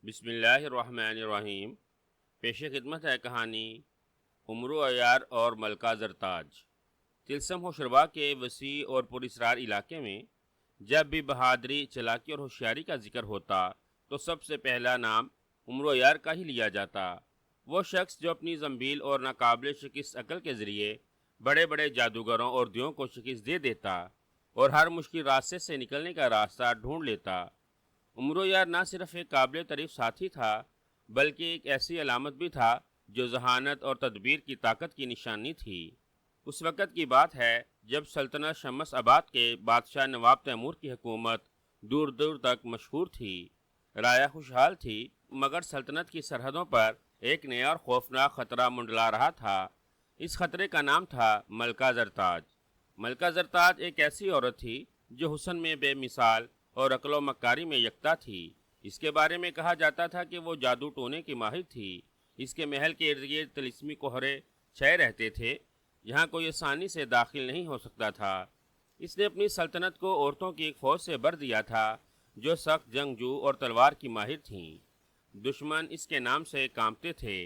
بسم اللہ الرحمن الرحیم۔ پیش خدمت ہے کہانی عمرو عیار اور ملکہ زرتاج۔ تلسم ہوشربا کے وسیع اور پراسرار علاقے میں جب بھی بہادری، چلاکی اور ہوشیاری کا ذکر ہوتا تو سب سے پہلا نام عمرو عیار کا ہی لیا جاتا۔ وہ شخص جو اپنی زنبیل اور ناقابل شکست عقل کے ذریعے بڑے بڑے جادوگروں اور دیووں کو شکست دے دیتا اور ہر مشکل راستے سے نکلنے کا راستہ ڈھونڈ لیتا۔ عمرو یار نہ صرف ایک قابل تعریف ساتھی تھا بلکہ ایک ایسی علامت بھی تھا جو ذہانت اور تدبیر کی طاقت کی نشانی تھی۔ اس وقت کی بات ہے جب سلطنت شمس آباد کے بادشاہ نواب تیمور کی حکومت دور دور تک مشہور تھی، رائے خوشحال تھی، مگر سلطنت کی سرحدوں پر ایک نیا اور خوفناک خطرہ منڈلا رہا تھا۔ اس خطرے کا نام تھا ملکہ زرتاج۔ ملکہ زرتاج ایک ایسی عورت تھی جو حسن میں بے مثال اور عقل و مکاری میں یکتا تھی۔ اس کے بارے میں کہا جاتا تھا کہ وہ جادو ٹونے کی ماہر تھی۔ اس کے محل کے ارد گرد طلسمی کوہرے چھائے رہتے تھے جہاں کوئی آسانی سے داخل نہیں ہو سکتا تھا۔ اس نے اپنی سلطنت کو عورتوں کی ایک فوج سے بھر دیا تھا جو سخت جنگجو اور تلوار کی ماہر تھیں۔ دشمن اس کے نام سے کانپتے تھے۔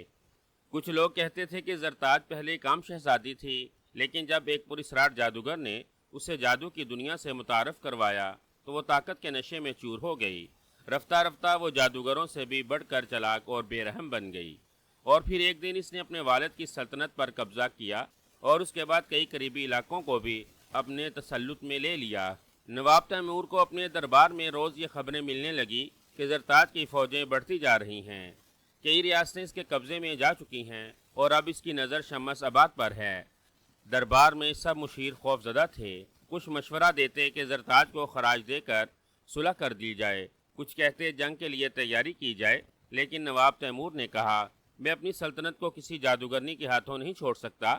کچھ لوگ کہتے تھے کہ زرتاج پہلے ایک عام شہزادی تھی، لیکن جب ایک پراسرار جادوگر نے اسے جادو کی دنیا سے متعارف کروایا تو وہ طاقت کے نشے میں چور ہو گئی۔ رفتہ رفتہ وہ جادوگروں سے بھی بڑھ کر چلاک اور بے رحم بن گئی، اور پھر ایک دن اس نے اپنے والد کی سلطنت پر قبضہ کیا اور اس کے بعد کئی قریبی علاقوں کو بھی اپنے تسلط میں لے لیا۔ نواب تیمور کو اپنے دربار میں روز یہ خبریں ملنے لگی کہ زرتاج کی فوجیں بڑھتی جا رہی ہیں، کئی ریاستیں اس کے قبضے میں جا چکی ہیں اور اب اس کی نظر شمس آباد پر ہے۔ دربار میں سب مشیر خوف زدہ تھے۔ کچھ مشورہ دیتے کہ زرتاج کو خراج دے کر صلح کر دی جائے، کچھ کہتے جنگ کے لیے تیاری کی جائے، لیکن نواب تیمور نے کہا میں اپنی سلطنت کو کسی جادوگرنی کے ہاتھوں نہیں چھوڑ سکتا،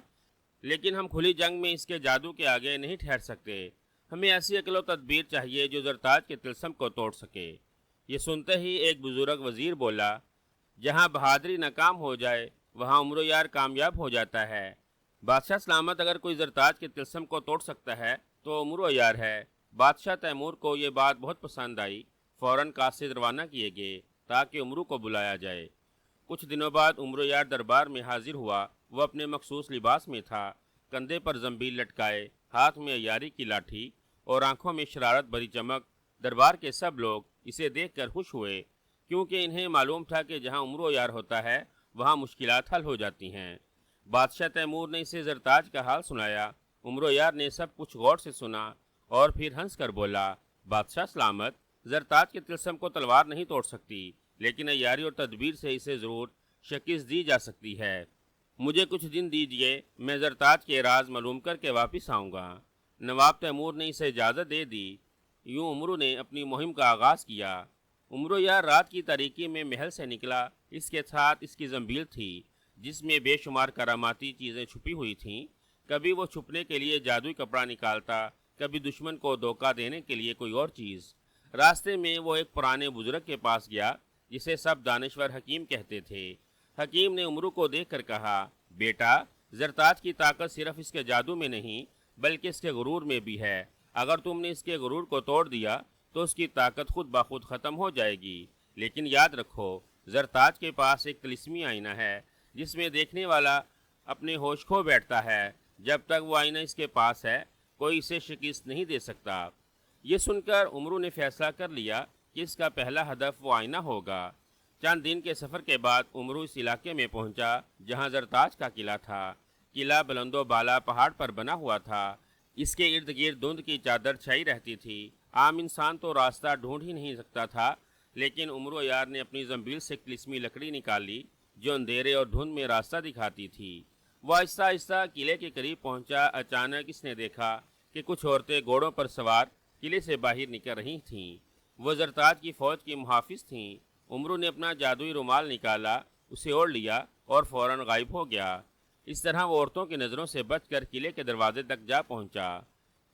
لیکن ہم کھلی جنگ میں اس کے جادو کے آگے نہیں ٹھہر سکتے۔ ہمیں ایسی عقل و تدبیر چاہیے جو زرتاج کے طلسم کو توڑ سکے۔ یہ سنتے ہی ایک بزرگ وزیر بولا، جہاں بہادری ناکام ہو جائے وہاں عمرو یار کامیاب ہو جاتا ہے۔ بادشاہ سلامت، اگر کوئی زرتاج کے طلسم کو توڑ سکتا ہے تو عمرو یار ہے۔ بادشاہ تیمور کو یہ بات بہت پسند آئی۔ فوراً قاصد روانہ کیے گئے تاکہ عمرو کو بلایا جائے۔ کچھ دنوں بعد عمرو یار دربار میں حاضر ہوا۔ وہ اپنے مخصوص لباس میں تھا، کندھے پر زنبیل لٹکائے، ہاتھ میں عیاری کی لاٹھی اور آنکھوں میں شرارت بھری چمک۔ دربار کے سب لوگ اسے دیکھ کر خوش ہوئے کیونکہ انہیں معلوم تھا کہ جہاں عمرو یار ہوتا ہے وہاں مشکلات حل ہو جاتی ہیں۔ بادشاہ تیمور نے اسے زرتاج کا حال سنایا۔ عمرو یار نے سب کچھ غور سے سنا اور پھر ہنس کر بولا، بادشاہ سلامت، زرتاج کے طلسم کو تلوار نہیں توڑ سکتی، لیکن عیاری اور تدبیر سے اسے ضرور شکست دی جا سکتی ہے۔ مجھے کچھ دن دیجیے، میں زرتاج کے راز معلوم کر کے واپس آؤں گا۔ نواب تیمور نے اسے اجازت دے دی۔ یوں عمرو نے اپنی مہم کا آغاز کیا۔ عمرو یار رات کی تاریکی میں محل سے نکلا۔ اس کے ساتھ اس کی زنبیل تھی جس میں بے شمار کراماتی چیزیں چھپی ہوئی تھیں۔ کبھی وہ چھپنے کے لیے جادوئی کپڑا نکالتا، کبھی دشمن کو دھوکہ دینے کے لیے کوئی اور چیز۔ راستے میں وہ ایک پرانے بزرگ کے پاس گیا جسے سب دانشور حکیم کہتے تھے۔ حکیم نے عمرو کو دیکھ کر کہا، بیٹا، زرتاج کی طاقت صرف اس کے جادو میں نہیں بلکہ اس کے غرور میں بھی ہے۔ اگر تم نے اس کے غرور کو توڑ دیا تو اس کی طاقت خود بخود ختم ہو جائے گی۔ لیکن یاد رکھو، زرتاج کے پاس ایک طلسمی آئینہ ہے جس میں دیکھنے والا اپنے ہوش کھو بیٹھتا ہے۔ جب تک وہ آئینہ اس کے پاس ہے کوئی اسے شکست نہیں دے سکتا۔ یہ سن کر عمرو نے فیصلہ کر لیا کہ اس کا پہلا ہدف وہ آئینہ ہوگا۔ چند دن کے سفر کے بعد عمرو اس علاقے میں پہنچا جہاں زرتاج کا قلعہ تھا۔ قلعہ بلند و بالا پہاڑ پر بنا ہوا تھا۔ اس کے ارد گرد دھند کی چادر چھائی رہتی تھی۔ عام انسان تو راستہ ڈھونڈ ہی نہیں سکتا تھا، لیکن عمرو یار نے اپنی زنبیل سے طلسمی لکڑی نکالی جو اندھیرے اور دھند میں راستہ دکھاتی تھی۔ وہ آہستہ آہستہ قلعے کے قریب پہنچا۔ اچانک اس نے دیکھا کہ کچھ عورتیں گھوڑوں پر سوار قلعے سے باہر نکل رہی تھیں۔ وہ زرتاج کی فوج کی محافظ تھیں۔ عمرو نے اپنا جادوئی رومال نکالا، اسے اوڑھ لیا اور فوراً غائب ہو گیا۔ اس طرح وہ عورتوں کی نظروں سے بچ کر قلعے کے دروازے تک جا پہنچا۔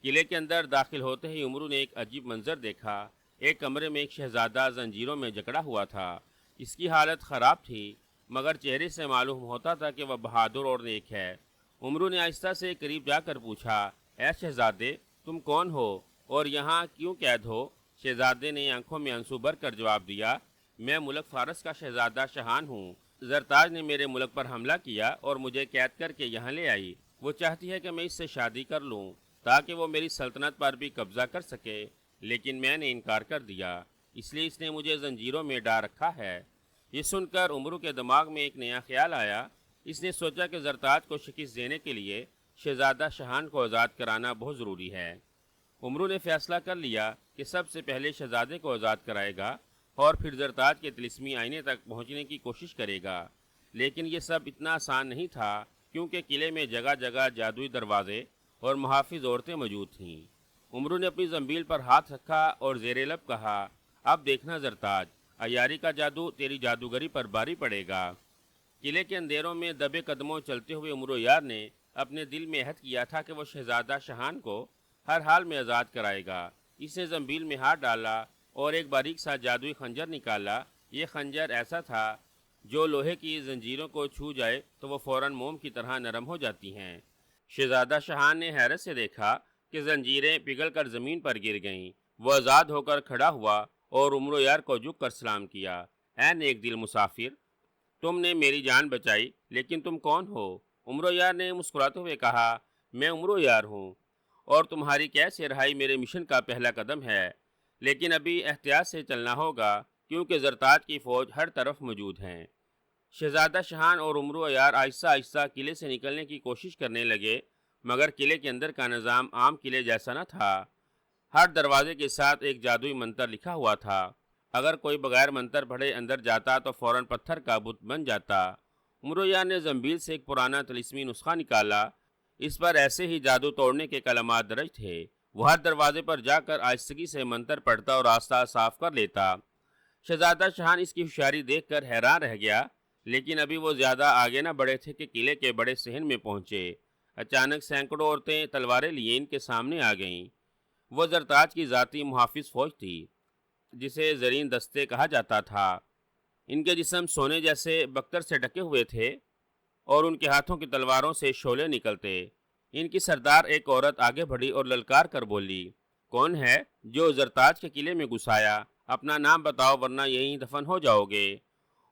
قلعے کے اندر داخل ہوتے ہی عمرو نے ایک عجیب منظر دیکھا۔ ایک کمرے میں ایک شہزادہ زنجیروں میں جکڑا ہوا تھا۔ اس کی حالت خراب تھی، مگر چہرے سے معلوم ہوتا تھا کہ وہ بہادر اور نیک ہے۔ عمرو نے آہستہ سے قریب جا کر پوچھا، اے شہزادے، تم کون ہو اور یہاں کیوں قید ہو؟ شہزادے نے آنکھوں میں آنسو بھر کر جواب دیا، میں ملک فارس کا شہزادہ شہان ہوں۔ زرتاج نے میرے ملک پر حملہ کیا اور مجھے قید کر کے یہاں لے آئی۔ وہ چاہتی ہے کہ میں اس سے شادی کر لوں تاکہ وہ میری سلطنت پر بھی قبضہ کر سکے، لیکن میں نے انکار کر دیا، اس لیے اس نے مجھے زنجیروں میں ڈال رکھا ہے۔ یہ سن کر عمرو کے دماغ میں ایک نیا خیال آیا۔ اس نے سوچا کہ زرتاج کو شکست دینے کے لیے شہزادہ شہان کو آزاد کرانا بہت ضروری ہے۔ عمرو نے فیصلہ کر لیا کہ سب سے پہلے شہزادے کو آزاد کرائے گا اور پھر زرتاج کے طلسمی آئینے تک پہنچنے کی کوشش کرے گا۔ لیکن یہ سب اتنا آسان نہیں تھا، کیونکہ قلعے میں جگہ جگہ جادوئی دروازے اور محافظ عورتیں موجود تھیں۔ عمرو نے اپنی زنبیل پر ہاتھ رکھا اور زیر لب کہا، اب دیکھنا زرتاج، عیاری کا جادو تیری جادوگری پر بھاری پڑے گا۔ قلعے کے اندھیروں میں دبے قدموں چلتے ہوئے عمرو یار نے اپنے دل میں عہد کیا تھا کہ وہ شہزادہ شہان کو ہر حال میں آزاد کرائے گا۔ اس نے زنبیل میں ہاتھ ڈالا اور ایک باریک سا جادوئی خنجر نکالا۔ یہ خنجر ایسا تھا جو لوہے کی زنجیروں کو چھو جائے تو وہ فوراً موم کی طرح نرم ہو جاتی ہیں۔ شہزادہ شہان نے حیرت سے دیکھا کہ زنجیریں پگھل کر زمین پر گر گئیں۔ وہ آزاد ہو کر کھڑا ہوا اور عمرو یار کو جھک کر سلام کیا۔ اے نیک دل مسافر، تم نے میری جان بچائی، لیکن تم کون ہو؟ عمرو یار نے مسکراتے ہوئے کہا، میں عمرو یار ہوں اور تمہاری قید سے رہائی میرے مشن کا پہلا قدم ہے، لیکن ابھی احتیاط سے چلنا ہوگا کیونکہ زرتاج کی فوج ہر طرف موجود ہے۔ شہزادہ شہان اور عمرو یار آہستہ آہستہ قلعے سے نکلنے کی کوشش کرنے لگے، مگر قلعے کے اندر کا نظام عام قلعے جیسا نہ تھا۔ ہر دروازے کے ساتھ ایک جادوئی منتر لکھا ہوا تھا۔ اگر کوئی بغیر منتر پڑھے اندر جاتا تو فوراً پتھر کا بت بن جاتا۔ عمرو یار نے زنبیل سے ایک پرانا طلسمی نسخہ نکالا۔ اس پر ایسے ہی جادو توڑنے کے کلمات درج تھے۔ وہ ہر دروازے پر جا کر آہستگی سے منتر پڑھتا اور راستہ صاف کر لیتا۔ شہزادہ شہان اس کی ہوشیاری دیکھ کر حیران رہ گیا، لیکن ابھی وہ زیادہ آگے نہ بڑھے تھے کہ قلعے کے بڑے صحن میں پہنچے۔ اچانک سینکڑوں عورتیں تلواریں لیے ان کے سامنے آ گئیں۔ وہ زرتاج کی ذاتی محافظ فوج تھی، جسے زرین دستے کہا جاتا تھا۔ ان کے جسم سونے جیسے بکتر سے ڈھکے ہوئے تھے اور ان کے ہاتھوں کی تلواروں سے شعلے نکلتے۔ ان کی سردار ایک عورت آگے بڑھی اور للکار کر بولی، کون ہے جو زرتاج کے قلعے میں گھس آیا؟ اپنا نام بتاؤ ورنہ یہیں دفن ہو جاؤ گے۔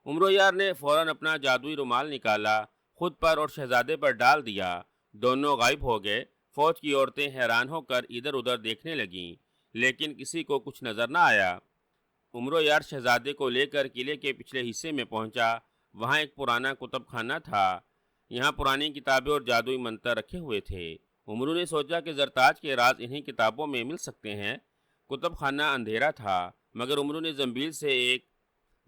عمرو یار نے فوراً اپنا جادوئی رومال نکالا، خود پر اور شہزادے پر ڈال دیا۔ دونوں غائب ہو گئے۔ فوج کی عورتیں حیران ہو کر ادھر ادھر دیکھنے لگیں، لیکن کسی کو کچھ نظر نہ آیا۔ عمرو یار شہزادے کو لے کر قلعے کے پچھلے حصے میں پہنچا۔ وہاں ایک پرانا کتب خانہ تھا۔ یہاں پرانی کتابیں اور جادوئی منتر رکھے ہوئے تھے۔ عمرو نے سوچا کہ زرتاج کے راز انہی کتابوں میں مل سکتے ہیں۔ کتب خانہ اندھیرا تھا، مگر عمرو نے زنبیل سے ایک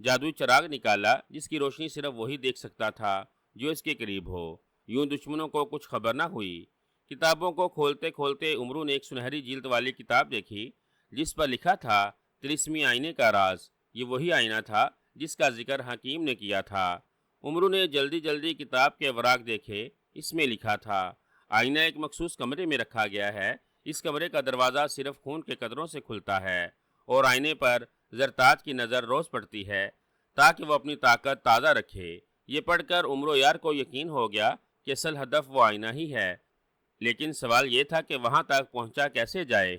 جادوئی چراغ نکالا جس کی روشنی صرف وہی دیکھ سکتا تھا جو اس کے قریب ہو۔ یوں دشمنوں کو کچھ خبر نہ ہوئی۔ کتابوں کو کھولتے کھولتے عمرو نے ایک سنہری جلد والی کتاب دیکھی جس پر لکھا تھا طلسمی آئینے کا راز۔ یہ وہی آئینہ تھا جس کا ذکر حکیم نے کیا تھا۔ عمرو نے جلدی جلدی کتاب کے اوراق دیکھے۔ اس میں لکھا تھا، آئینہ ایک مخصوص کمرے میں رکھا گیا ہے۔ اس کمرے کا دروازہ صرف خون کے قطروں سے کھلتا ہے اور آئینے پر زرتاج کی نظر روز پڑتی ہے تاکہ وہ اپنی طاقت تازہ رکھے۔ یہ پڑھ کر عمرو یار کو یقین ہو گیا کہ اصل ہدف وہ آئینہ ہی ہے، لیکن سوال یہ تھا کہ وہاں تک پہنچا کیسے جائے۔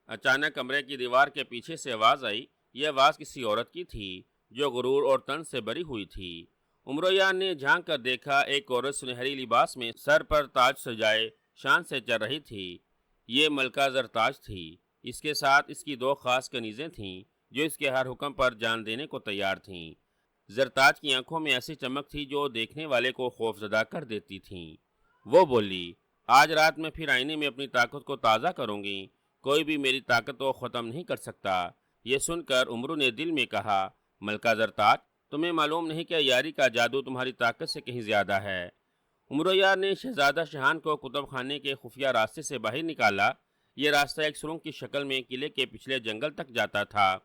اچانک کمرے کی دیوار کے پیچھے سے آواز آئی۔ یہ آواز کسی عورت کی تھی جو غرور اور طنز سے بری ہوئی تھی۔ عمرو یار نے جھانک کر دیکھا، ایک عورت سنہری لباس میں سر پر تاج سجائے شان سے چل رہی تھی۔ یہ ملکہ زرتاج تھی۔ اس کے ساتھ اس کی دو خاص کنیزیں تھیں جو اس کے ہر حکم پر جان دینے کو تیار تھیں۔ زرتاج کی آنکھوں میں ایسی چمک تھی جو دیکھنے والے کو خوفزدہ کر دیتی تھیں۔ وہ بولی، آج رات میں پھر آئینے میں اپنی طاقت کو تازہ کروں گی، کوئی بھی میری طاقت کو ختم نہیں کر سکتا۔ یہ سن کر عمرو نے دل میں کہا، ملکہ زرتاج، تمہیں معلوم نہیں کہ عیاری کا جادو تمہاری طاقت سے کہیں زیادہ ہے۔ عمرو یار نے شہزادہ شہان کو کتب خانے کے خفیہ راستے سے باہر نکالا۔ یہ راستہ ایک سرنگ کی شکل میں قلعے کے پچھلے جنگل تک جاتا تھا۔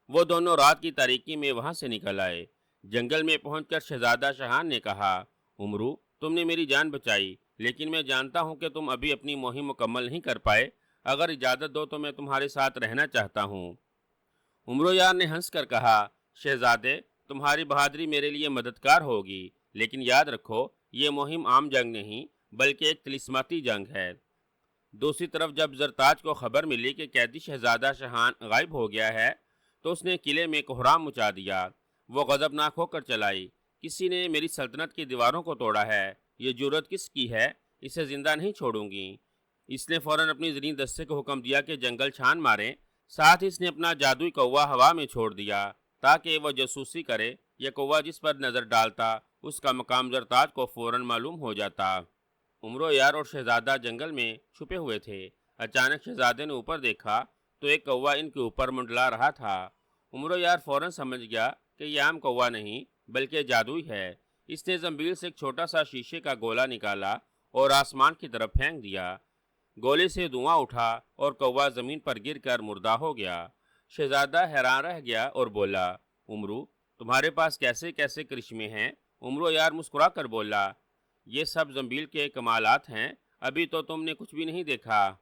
وہ دونوں رات کی تاریکی میں وہاں سے نکل آئے۔ جنگل میں پہنچ کر شہزادہ شہان نے کہا، عمرو، تم نے میری جان بچائی، لیکن میں جانتا ہوں کہ تم ابھی اپنی مہم مکمل نہیں کر پائے۔ اگر اجازت دو تو میں تمہارے ساتھ رہنا چاہتا ہوں۔ عمرو یار نے ہنس کر کہا، شہزادے، تمہاری بہادری میرے لیے مددگار ہوگی، لیکن یاد رکھو یہ مہم عام جنگ نہیں بلکہ ایک طلسماتی جنگ ہے۔ دوسری طرف جب زرتاج کو خبر ملی کہ قیدی شہزادہ شہان غائب ہو گیا ہے تو اس نے قلعے میں کوہرام مچا دیا۔ وہ غضبناک ہو کر چلائی، کسی نے میری سلطنت کی دیواروں کو توڑا ہے، یہ جرت کس کی ہے؟ اسے زندہ نہیں چھوڑوں گی۔ اس نے فوراً اپنی زرین دستے کو حکم دیا کہ جنگل چھان مارے۔ ساتھ ہی اس نے اپنا جادوئی کوا ہوا میں چھوڑ دیا تاکہ وہ جاسوسی کرے۔ یہ کوا جس پر نظر ڈالتا اس کا مقام زرتاج کو فوراً معلوم ہو جاتا۔ عمرو یار اور شہزادہ جنگل میں چھپے ہوئے تھے۔ اچانک شہزادے نے اوپر دیکھا تو ایک کوا ان کے اوپر منڈلا رہا تھا۔ عمرو یار فوراً سمجھ گیا کہ یہ عام کوا نہیں بلکہ جادوئی ہے۔ اس نے زنبیل سے ایک چھوٹا سا شیشے کا گولا نکالا اور آسمان کی طرف پھینک دیا۔ گولے سے دھواں اٹھا اور کوا زمین پر گر کر مردہ ہو گیا۔ شہزادہ حیران رہ گیا اور بولا، عمرو تمہارے پاس کیسے کیسے کرشمے ہیں؟ عمرو یار مسکرا کر بولا، یہ سب زنبیل کے کمالات ہیں، ابھی تو تم نے کچھ بھی نہیں دیکھا۔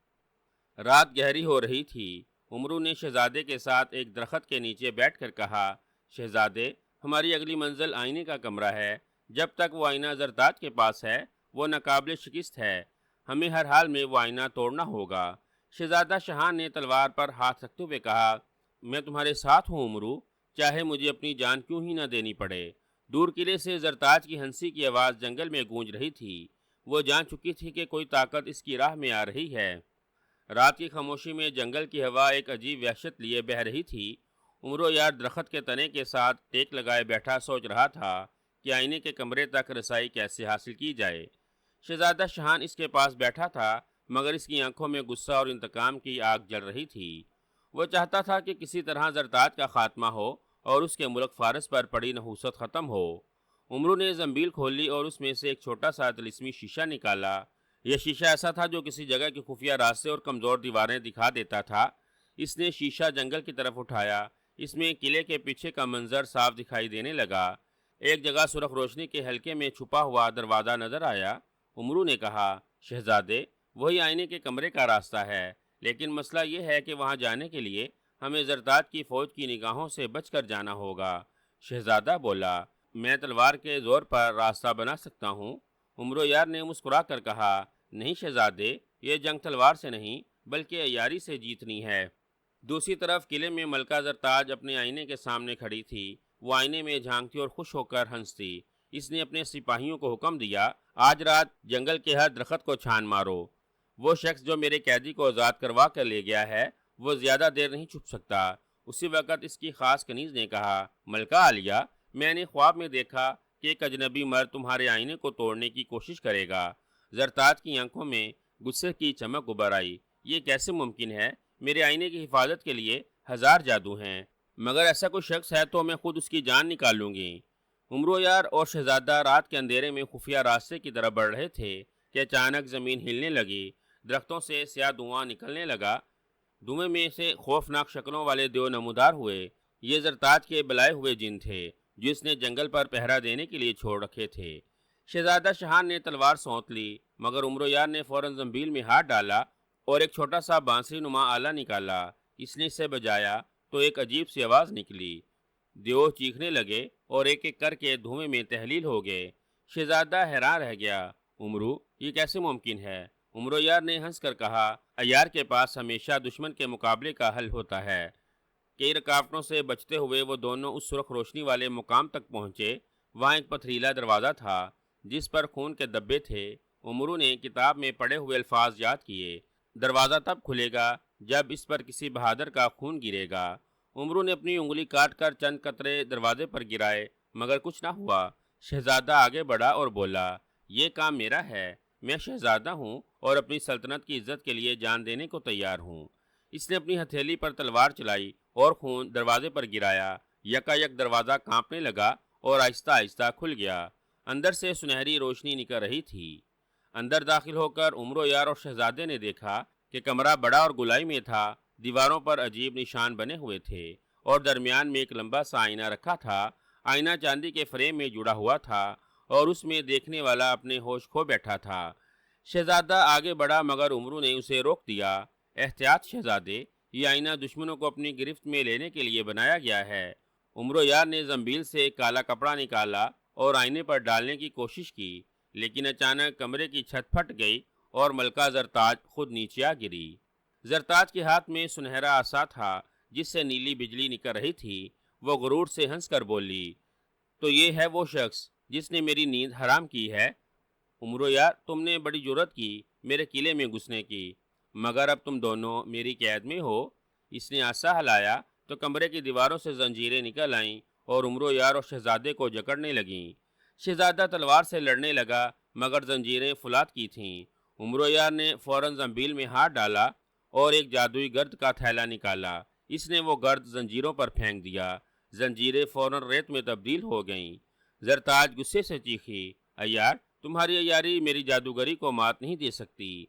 رات گہری ہو رہی تھی۔ عمرو نے شہزادے کے ساتھ ایک درخت کے نیچے بیٹھ کر کہا، شہزادے ہماری اگلی منزل آئینے کا کمرہ ہے۔ جب تک وہ آئینہ زرتاج کے پاس ہے وہ ناقابل شکست ہے، ہمیں ہر حال میں وہ آئینہ توڑنا ہوگا۔ شہزادہ شاہان نے تلوار پر ہاتھ رکھتے ہوئے کہا، میں تمہارے ساتھ ہوں عمرو، چاہے مجھے اپنی جان کیوں ہی نہ دینی پڑے۔ دور قلعے سے زرتاج کی ہنسی کی آواز جنگل میں گونج رہی تھی۔ وہ جان چکی تھی کہ کوئی طاقت اس کی راہ میں آ رہی ہے۔ رات کی خاموشی میں جنگل کی ہوا ایک عجیب وحشت لیے بہہ رہی تھی۔ عمرو یار درخت کے تنے کے ساتھ ٹیک لگائے بیٹھا سوچ رہا تھا کہ آئینے کے کمرے تک رسائی کیسے حاصل کی جائے۔ شہزادہ شاہان اس کے پاس بیٹھا تھا مگر اس کی آنکھوں میں غصہ اور انتقام کی آگ جل رہی تھی۔ وہ چاہتا تھا کہ کسی طرح زرتاج کا خاتمہ ہو اور اس کے ملک فارس پر پڑی نحوست ختم ہو۔ عمرو نے زنبیل کھول لی اور اس میں سے ایک چھوٹا سا طلسمی شیشہ نکالا۔ یہ شیشہ ایسا تھا جو کسی جگہ کی خفیہ راستے اور کمزور دیواریں دکھا دیتا تھا۔ اس نے شیشہ جنگل کی طرف اٹھایا۔ اس میں قلعے کے پیچھے کا منظر صاف دکھائی دینے لگا۔ ایک جگہ سرخ روشنی کے حلقے میں چھپا ہوا دروازہ نظر آیا۔ عمرو نے کہا، شہزادے وہی آئینے کے کمرے کا راستہ ہے، لیکن مسئلہ یہ ہے کہ وہاں جانے کے لیے ہمیں زرتاج کی فوج کی نگاہوں سے بچ کر جانا ہوگا۔ شہزادہ بولا، میں تلوار کے زور پر راستہ بنا سکتا ہوں۔ عمرو یار نے مسکرا کر کہا، نہیں شہزادے، یہ جنگ تلوار سے نہیں بلکہ عیاری سے جیتنی ہے۔ دوسری طرف قلعے میں ملکہ زرتاج اپنے آئینے کے سامنے کھڑی تھی۔ وہ آئینے میں جھانکتی اور خوش ہو کر ہنستی۔ اس نے اپنے سپاہیوں کو حکم دیا، آج رات جنگل کے ہر درخت کو چھان مارو۔ وہ شخص جو میرے قیدی کو آزاد کروا کر لے گیا ہے وہ زیادہ دیر نہیں چھپ سکتا۔ اسی وقت اس کی خاص کنیز نے کہا، ملکہ عالیہ، میں نے خواب میں دیکھا کہ ایک اجنبی مرد تمہارے آئینے کو توڑنے کی کوشش کرے گا۔ زرتاج کی آنکھوں میں غصے کی چمک ابھر آئی۔ یہ کیسے ممکن ہے؟ میرے آئینے کی حفاظت کے لیے ہزار جادو ہیں، مگر ایسا کوئی شخص ہے تو میں خود اس کی جان نکال لوں گی۔ عمرو یار اور شہزادہ رات کے اندھیرے میں خفیہ راستے کی طرف بڑھ رہے تھے کہ اچانک زمین ہلنے لگی، درختوں سے سیاہ دھواں نکلنے لگا۔ دھوئیں میں سے خوفناک شکلوں والے دیو نمودار ہوئے۔ یہ زرتاج کے بلائے ہوئے جن تھے جو اس نے جنگل پر پہرا دینے کے لیے چھوڑ رکھے تھے۔ شہزادہ شاہان نے تلوار سونت لی مگر عمرو یار نے فوراً زنبیل میں ہاتھ ڈالا اور ایک چھوٹا سا بانسری نما آلہ نکالا۔ اس نے اسے بجایا تو ایک عجیب سی آواز نکلی۔ دیو چیخنے لگے اور ایک ایک کر کے دھوئیں میں تحلیل ہو گئے۔ شہزادہ حیران رہ گیا، عمرو یہ کیسے ممکن ہے؟ عمرو یار نے ہنس کر کہا، عیار کے پاس ہمیشہ دشمن کے مقابلے کا حل ہوتا ہے۔ کئی رکاوٹوں سے بچتے ہوئے وہ دونوں اس سرخ روشنی والے مقام تک پہنچے۔ وہاں ایک پتھریلا دروازہ تھا جس پر خون کے دبے تھے۔ عمرو نے کتاب میں پڑھے ہوئے الفاظ یاد کیے، دروازہ تب کھلے گا جب اس پر کسی بہادر کا خون گرے گا۔ عمرو نے اپنی انگلی کاٹ کر چند قطرے دروازے پر گرائے مگر کچھ نہ ہوا۔ شہزادہ آگے بڑھا اور بولا، یہ کام میرا ہے، میں شہزادہ ہوں اور اپنی سلطنت کی عزت کے لیے جان دینے کو تیار ہوں۔ اس نے اپنی ہتھیلی پر تلوار چلائی اور خون دروازے پر گرایا۔ یکا یک دروازہ کانپنے لگا اور آہستہ آہستہ کھل گیا۔ اندر سے سنہری روشنی نکل رہی تھی۔ اندر داخل ہو کر عمرو یار اور شہزادے نے دیکھا کہ کمرہ بڑا اور گلائی میں تھا۔ دیواروں پر عجیب نشان بنے ہوئے تھے اور درمیان میں ایک لمبا سا آئینہ رکھا تھا۔ آئینہ چاندی کے فریم میں جڑا ہوا تھا اور اس میں دیکھنے والا اپنے ہوش کھو بیٹھا تھا۔ شہزادہ آگے بڑھا مگر عمرو نے اسے روک دیا۔ احتیاط شہزادے، یہ آئینہ دشمنوں کو اپنی گرفت میں لینے کے لیے بنایا گیا ہے۔ عمرو یار نے زنبیل سے ایک کالا کپڑا نکالا اور آئینے پر ڈالنے کی کوشش کی، لیکن اچانک کمرے کی چھت پھٹ گئی اور ملکہ زرتاج خود نیچے آ گری۔ زرتاج کے ہاتھ میں سنہرا عصا تھا جس سے نیلی بجلی نکل رہی تھی وہ غرور سے ہنس کر بولی، تو یہ ہے وہ شخص جس نے میری نیند حرام کی ہے؟ عمرو یار، تم نے بڑی جرت کی میرے قلعے میں گھسنے کی، مگر اب تم دونوں میری قید میں ہو۔ اس نے عصا ہلایا تو کمرے کی دیواروں سے زنجیریں نکل آئیں اور عمرو یار اور شہزادے کو جکڑنے لگیں۔ شہزادہ تلوار سے لڑنے لگا مگر زنجیریں فولاد کی تھیں۔ عمرو یار نے فوراً زنبیل میں ہاتھ ڈالا اور ایک جادوئی گرد کا تھیلا نکالا۔ اس نے وہ گرد زنجیروں پر پھینک دیا۔ زنجیریں فوراً ریت میں تبدیل ہو گئیں۔ زرتاج غصے سے چیخی، عیار، تمہاری عیاری میری جادوگری کو مات نہیں دے سکتی۔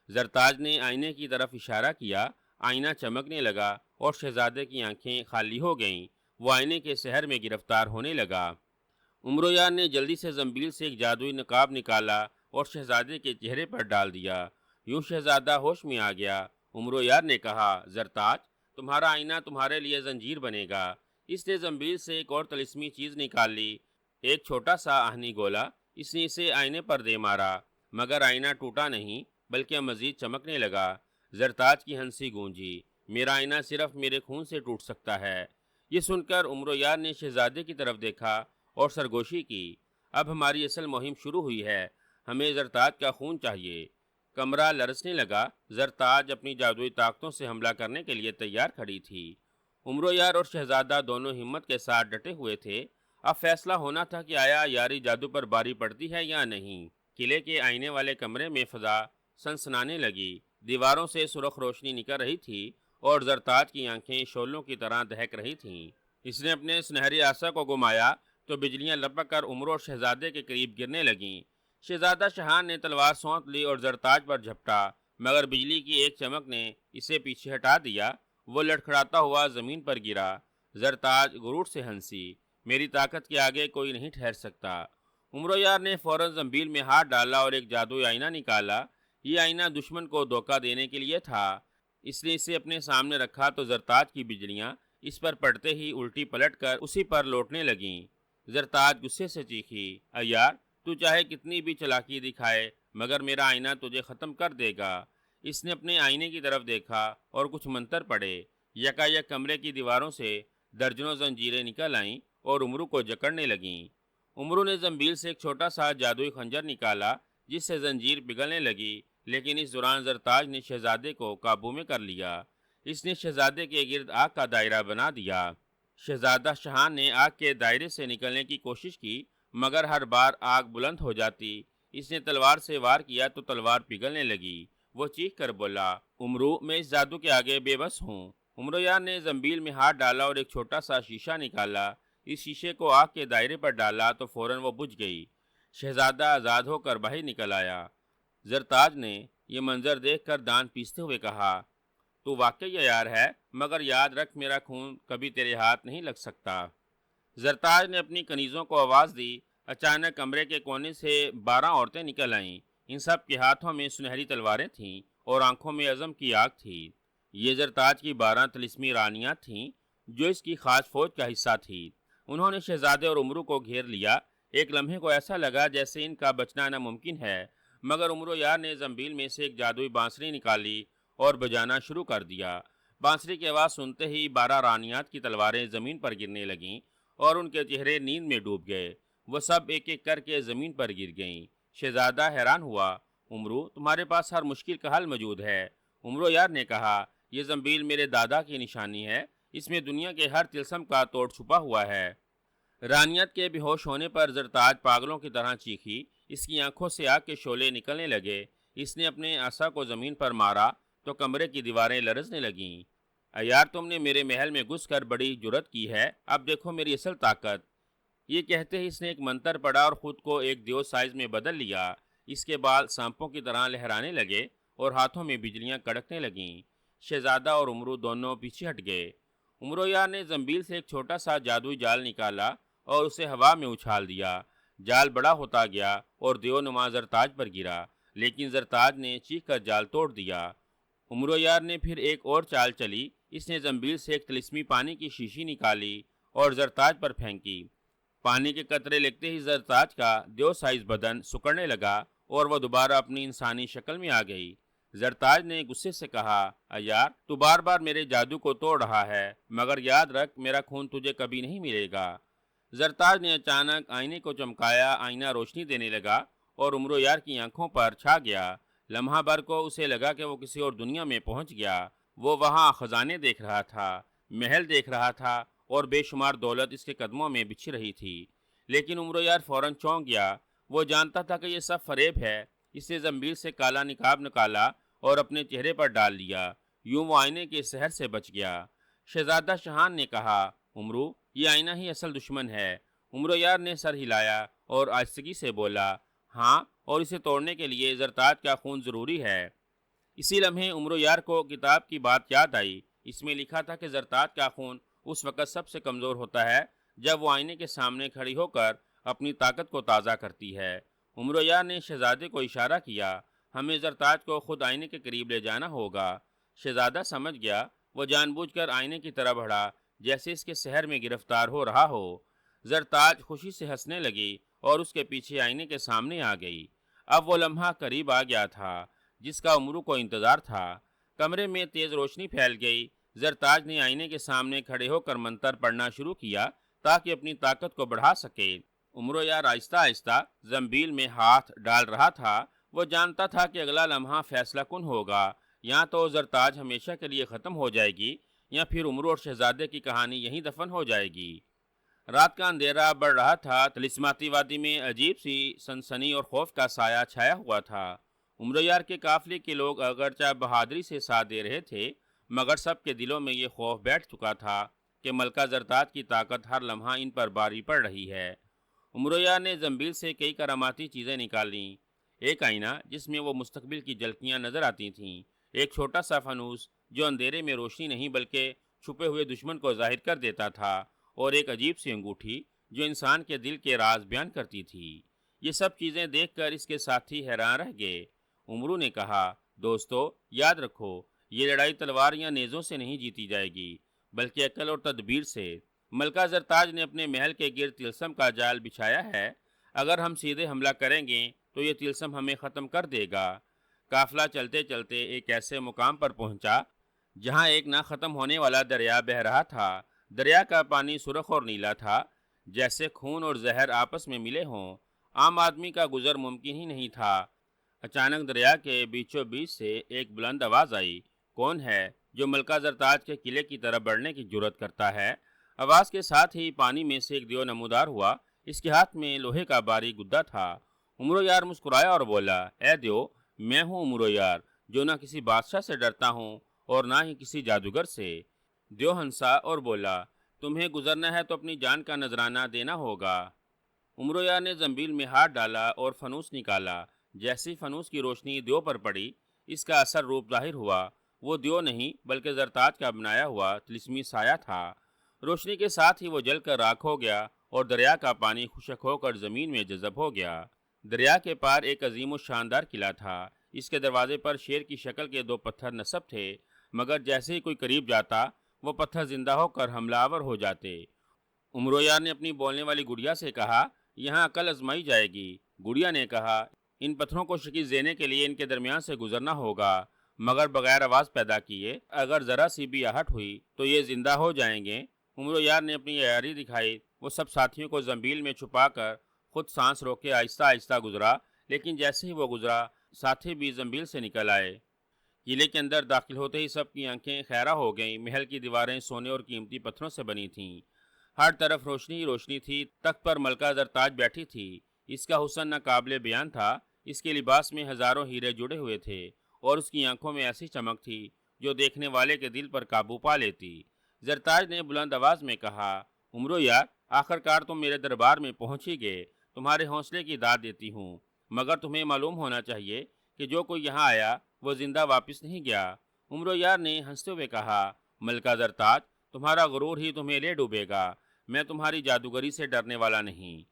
زرتاج نے آئینے کی طرف اشارہ کیا۔ آئینہ چمکنے لگا اور شہزادے کی آنکھیں خالی ہو گئیں۔ وہ آئینے کے سحر میں گرفتار ہونے لگا۔ عمرو یار نے جلدی سے زنبیل سے ایک جادوئی نقاب نکالا اور شہزادے کے چہرے پر ڈال دیا۔ یوں شہزادہ ہوش میں آ گیا۔ عمرو یار نے کہا، زرتاج، تمہارا آئینہ تمہارے لیے زنجیر بنے گا۔ اس نے زنبیل سے ایک اور طلسمی چیز نکال لی، ایک چھوٹا سا آہنی گولا۔ اس نے اسے آئینے پر دے مارا مگر آئینہ ٹوٹا نہیں بلکہ مزید چمکنے لگا۔ زرتاج کی ہنسی گونجی، میرا آئینہ صرف میرے خون سے ٹوٹ سکتا ہے۔ یہ سن کر عمرو یار نے شہزادے کی طرف دیکھا اور سرگوشی کی، اب ہماری اصل مہم شروع ہوئی ہے، ہمیں زرتاج کا خون چاہیے۔ کمرہ لرزنے لگا۔ زرتاج اپنی جادوئی طاقتوں سے حملہ کرنے کے لیے تیار کھڑی تھی۔ عمرو یار اور شہزادہ دونوں ہمت کے ساتھ ڈٹے ہوئے تھے۔ اب فیصلہ ہونا تھا کہ آیا یاری جادو پر باری پڑتی ہے یا نہیں۔ قلعے کے آئینے والے کمرے میں فضا سنسنانے لگی، دیواروں سے سرخ روشنی نکل رہی تھی اور زرتاج کی آنکھیں شعلوں کی طرح دہک رہی تھیں۔ اس نے اپنے سنہری عصا کو گھمایا تو بجلیاں لپک کر عمرو اور شہزادے کے قریب گرنے لگیں۔ شہزادہ شہان نے تلوار سونت لی اور زرتاج پر جھپٹا مگر بجلی کی ایک چمک نے اسے پیچھے ہٹا دیا۔ وہ لڑکھڑاتا ہوا زمین پر گرا۔ زرتاج غرور سے ہنسی، میری طاقت کے آگے کوئی نہیں ٹھہر سکتا۔ عمرو یار نے فوراً زنبیل میں ہاتھ ڈالا اور ایک جادوئی آئینہ نکالا۔ یہ آئینہ دشمن کو دھوکہ دینے کے لیے تھا۔ اس نے اسے اپنے سامنے رکھا تو زرتاج کی بجلیاں اس پر پڑتے ہی الٹی پلٹ کر اسی پر لوٹنے لگیں۔ زرتاج غصے سے چیخی، عیار، تو چاہے کتنی بھی چلاکی دکھائے مگر میرا آئینہ تجھے ختم کر دے گا۔ اس نے اپنے آئینے کی طرف دیکھا اور کچھ منتر پڑھے۔ یکایک کمرے کی دیواروں سے درجنوں زنجیریں نکل آئیں اور عمرو کو جکڑنے لگیں۔ عمرو نے زنبیل سے ایک چھوٹا سا جادوئی خنجر نکالا جس سے زنجیر پگھلنے لگی، لیکن اس دوران زرتاج نے شہزادے کو قابو میں کر لیا۔ اس نے شہزادے کے گرد آگ کا دائرہ بنا دیا۔ شہزادہ شہان نے آگ کے دائرے سے نکلنے کی کوشش کی مگر ہر بار آگ بلند ہو جاتی۔ اس نے تلوار سے وار کیا تو تلوار پگھلنے لگی۔ وہ چیخ کر بولا، عمرو، میں اس جادو کے آگے بے بس ہوں۔ عمرو یار نے زنبیل میں ہاتھ ڈالا اور ایک چھوٹا سا شیشہ نکالا۔ اس شیشے کو آگ کے دائرے پر ڈالا تو فوراً وہ بجھ گئی۔ شہزادہ آزاد ہو کر باہر نکل آیا۔ زرتاج نے یہ منظر دیکھ کر دان پیستے ہوئے کہا، تو واقعی عیار ہے، مگر یاد رکھ میرا خون کبھی تیرے ہاتھ نہیں لگ سکتا۔ زرتاج نے اپنی کنیزوں کو آواز دی۔ اچانک کمرے کے کونے سے 12 عورتیں نکل آئیں۔ ان سب کے ہاتھوں میں سنہری تلواریں تھیں اور آنکھوں میں عزم کی آگ تھی۔ یہ زرتاج کی 12 طلسمی رانیاں تھیں جو اس کی خاص فوج کا حصہ تھی۔ انہوں نے شہزادے اور عمرو کو گھیر لیا۔ ایک لمحے کو ایسا لگا جیسے ان کا بچنا ناممکن ہے، مگر عمرو یار نے زنبیل میں سے ایک جادوئی بانسری نکالی اور بجانا شروع کر دیا۔ بانسری کی آواز سنتے ہی 12 رانیات کی تلواریں زمین پر گرنے لگیں اور ان کے چہرے نیند میں ڈوب گئے۔ وہ سب ایک ایک کر کے زمین پر گر گئیں۔ شہزادہ حیران ہوا، عمرو، تمہارے پاس ہر مشکل کا حل موجود ہے۔ عمرو یار نے کہا، یہ زنبیل میرے دادا کی نشانی ہے، اس میں دنیا کے ہر طلسم کا توڑ چھپا ہوا ہے۔ رانیت کے بے ہوش ہونے پر زرتاج پاگلوں کی طرح چیخی۔ اس کی آنکھوں سے آگ کے شعلے نکلنے لگے۔ اس نے اپنے عصا کو زمین پر مارا تو کمرے کی دیواریں لرزنے لگیں۔ عیار، تم نے میرے محل میں گھس کر بڑی جرت کی ہے، اب دیکھو میری اصل طاقت۔ یہ کہتے ہی اس نے ایک منتر پڑھا اور خود کو ایک دیو سائز میں بدل لیا۔ اس کے بال سانپوں کی طرح لہرانے لگے اور ہاتھوں میں بجلیاں کڑکنے لگیں۔ شہزادہ اور عمرو دونوں پیچھے ہٹ گئے۔ عمرو یار نے زنبیل سے ایک چھوٹا سا جادوئی جال نکالا اور اسے ہوا میں اچھال دیا۔ جال بڑا ہوتا گیا اور دیو نما زرتاج پر گرا، لیکن زرتاج نے چیخ کر جال توڑ دیا۔ عمرو یار نے پھر ایک اور چال چلی۔ اس نے زنبیل سے ایک طلسمی پانی کی شیشی نکالی اور زرتاج پر پھینکی۔ پانی کے قطرے لگتے ہی زرتاج کا دیو سائز بدن سکڑنے لگا اور وہ دوبارہ اپنی انسانی شکل میں آ گئی۔ زرتاج نے غصے سے کہا، عیار تو بار بار میرے جادو کو توڑ رہا ہے، مگر یاد رکھ میرا خون تجھے کبھی نہیں ملے گا۔ زرتاج نے اچانک آئینے کو چمکایا، آئینہ روشنی دینے لگا اور عمرو یار کی آنکھوں پر چھا گیا۔ لمحہ بھر کو اسے لگا کہ وہ کسی اور دنیا میں پہنچ گیا۔ وہ وہاں خزانے دیکھ رہا تھا، محل دیکھ رہا تھا اور بے شمار دولت اس کے قدموں میں بچھی رہی تھی۔ لیکن عمرو یار فوراً چونک گیا۔ وہ جانتا تھا کہ یہ سب فریب ہے۔ اس نے زنبیل سے کالا نقاب نکالا اور اپنے چہرے پر ڈال لیا۔ یوں وہ آئینے کے سحر سے بچ گیا۔ شہزادہ شہان نے کہا، عمرو یہ آئینہ ہی اصل دشمن ہے۔ عمرو یار نے سر ہلایا اور آہستگی سے بولا، ہاں، اور اسے توڑنے کے لیے زرتاج کا خون ضروری ہے۔ اسی لمحے عمرو یار کو کتاب کی بات یاد آئی۔ اس میں لکھا تھا کہ زرتاج کا خون اس وقت سب سے کمزور ہوتا ہے جب وہ آئینے کے سامنے کھڑی ہو کر اپنی طاقت کو تازہ کرتی ہے۔ عمرو یار نے شہزادے کو اشارہ کیا، ہمیں زرتاج کو خود آئینے کے قریب لے جانا ہوگا۔ شہزادہ سمجھ گیا۔ وہ جان بوجھ کر آئینے کی طرف بڑھا جیسے اس کے سحر میں گرفتار ہو رہا ہو۔ زرتاج خوشی سے ہنسنے لگی اور اس کے پیچھے آئینے کے سامنے آ گئی۔ اب وہ لمحہ قریب آ گیا تھا جس کا عمرو کو انتظار تھا۔ کمرے میں تیز روشنی پھیل گئی۔ زرتاج نے آئینے کے سامنے کھڑے ہو کر منتر پڑھنا شروع کیا تاکہ اپنی طاقت کو بڑھا سکے۔ عمرو یار آہستہ آہستہ زنبیل میں ہاتھ ڈال رہا تھا۔ وہ جانتا تھا کہ اگلا لمحہ فیصلہ کن ہوگا۔ یا تو زرتاج ہمیشہ کے لیے ختم ہو جائے گی یا پھر عمرو اور شہزادے کی کہانی یہیں دفن ہو جائے گی۔ رات کا اندھیرا بڑھ رہا تھا۔ طلسماتی وادی میں عجیب سی سنسنی اور خوف کا سایہ چھایا ہوا تھا۔ عمرو یار کے قافلے کے لوگ اگرچہ بہادری سے ساتھ دے رہے تھے مگر سب کے دلوں میں یہ خوف بیٹھ چکا تھا کہ ملکہ زرتاج کی طاقت ہر لمحہ ان پر باری پڑ رہی ہے۔ عمرو یار نے زنبیل سے کئی کراماتی چیزیں نکالیں۔ ایک آئینہ جس میں وہ مستقبل کی جھلکیاں نظر آتی تھیں، ایک چھوٹا سا فانوس جو اندھیرے میں روشنی نہیں بلکہ چھپے ہوئے دشمن کو ظاہر کر دیتا تھا، اور ایک عجیب سی انگوٹھی جو انسان کے دل کے راز بیان کرتی تھی۔ یہ سب چیزیں دیکھ کر اس کے ساتھی حیران رہ گئے۔ عمرو نے کہا، دوستو یاد رکھو، یہ لڑائی تلوار یا نیزوں سے نہیں جیتی جائے گی بلکہ عقل اور تدبیر سے۔ ملکہ زرتاج نے اپنے محل کے گرد طلسم کا جال بچھایا ہے۔ اگر ہم سیدھے حملہ کریں گے تو یہ طلسم ہمیں ختم کر دے گا۔ قافلہ چلتے چلتے ایک ایسے مقام پر پہنچا جہاں ایک نہ ختم ہونے والا دریا بہہ رہا تھا۔ دریا کا پانی سرخ اور نیلا تھا جیسے خون اور زہر آپس میں ملے ہوں۔ عام آدمی کا گزر ممکن ہی نہیں تھا۔ اچانک دریا کے بیچوں بیچ سے ایک بلند آواز آئی، کون ہے جو ملکہ زرتاج کے قلعے کی طرف بڑھنے کی جرأت کرتا ہے؟ آواز کے ساتھ ہی پانی میں سے ایک دیو نمودار ہوا۔ اس کے ہاتھ میں لوہے کا باریک گدا تھا۔ عمرو یار مسکرایا اور بولا، اے دیو، میں ہوں عمرو یار جو نہ کسی بادشاہ سے ڈرتا ہوں اور نہ ہی کسی جادوگر سے۔ دیو ہنسا اور بولا، تمہیں گزرنا ہے تو اپنی جان کا نذرانہ دینا ہوگا۔ عمرو یار نے زنبیل میں ہاتھ ڈالا اور فانوس نکالا۔ جیسی فانوس کی روشنی دیو پر پڑی اس کا اثر روپ ظاہر ہوا۔ وہ دیو نہیں بلکہ زرتاج کا بنایا ہوا طلسمی سایہ تھا۔ روشنی کے ساتھ ہی وہ جل کر راکھ ہو گیا اور دریا کا پانی خشک ہو کر زمین میں جذب ہو گیا۔ دریا کے پار ایک عظیم و شاندار قلعہ تھا۔ اس کے دروازے پر شیر کی شکل کے دو پتھر نصب تھے، مگر جیسے ہی کوئی قریب جاتا وہ پتھر زندہ ہو کر حملہ آور ہو جاتے۔ عمرو یار نے اپنی بولنے والی گڑیا سے کہا، یہاں عقل آزمائی جائے گی۔ گڑیا نے کہا، ان پتھروں کو شکست دینے کے لیے ان کے درمیان سے گزرنا ہوگا مگر بغیر آواز پیدا کیے۔ اگر ذرا سی بھی آہٹ ہوئی تو یہ زندہ ہو جائیں گے۔ عمرو یار نے اپنی عیاری دکھائی۔ وہ سب ساتھیوں کو زنبیل میں چھپا کر خود سانس روکے آہستہ آہستہ گزرا، لیکن جیسے ہی وہ گزرا ساتھی بھی زنبیل سے نکل آئے۔ قلعے کے اندر داخل ہوتے ہی سب کی آنکھیں خیرہ ہو گئیں۔ محل کی دیواریں سونے اور قیمتی پتھروں سے بنی تھیں۔ ہر طرف روشنی ہی روشنی تھی۔ تخت پر ملکہ زرتاج بیٹھی تھی۔ اس کا حسن ناقابل بیان تھا۔ اس کے لباس میں ہزاروں ہیرے جڑے ہوئے تھے اور اس کی آنکھوں میں ایسی چمک تھی جو دیکھنے والے کے دل پر قابو پا لیتی۔ زرتاج نے بلند آواز میں کہا، عمرو یار، آخر کار تم میرے دربار میں پہنچ ہی گئے۔ تمہارے حوصلے کی داد دیتی ہوں، مگر تمہیں معلوم ہونا چاہیے کہ جو کوئی یہاں آیا وہ زندہ واپس نہیں گیا۔ عمرو یار نے ہنستے ہوئے کہا، ملکہ زرتاج، تمہارا غرور ہی تمہیں لے ڈوبے گا۔ میں تمہاری جادوگری سے ڈرنے والا نہیں۔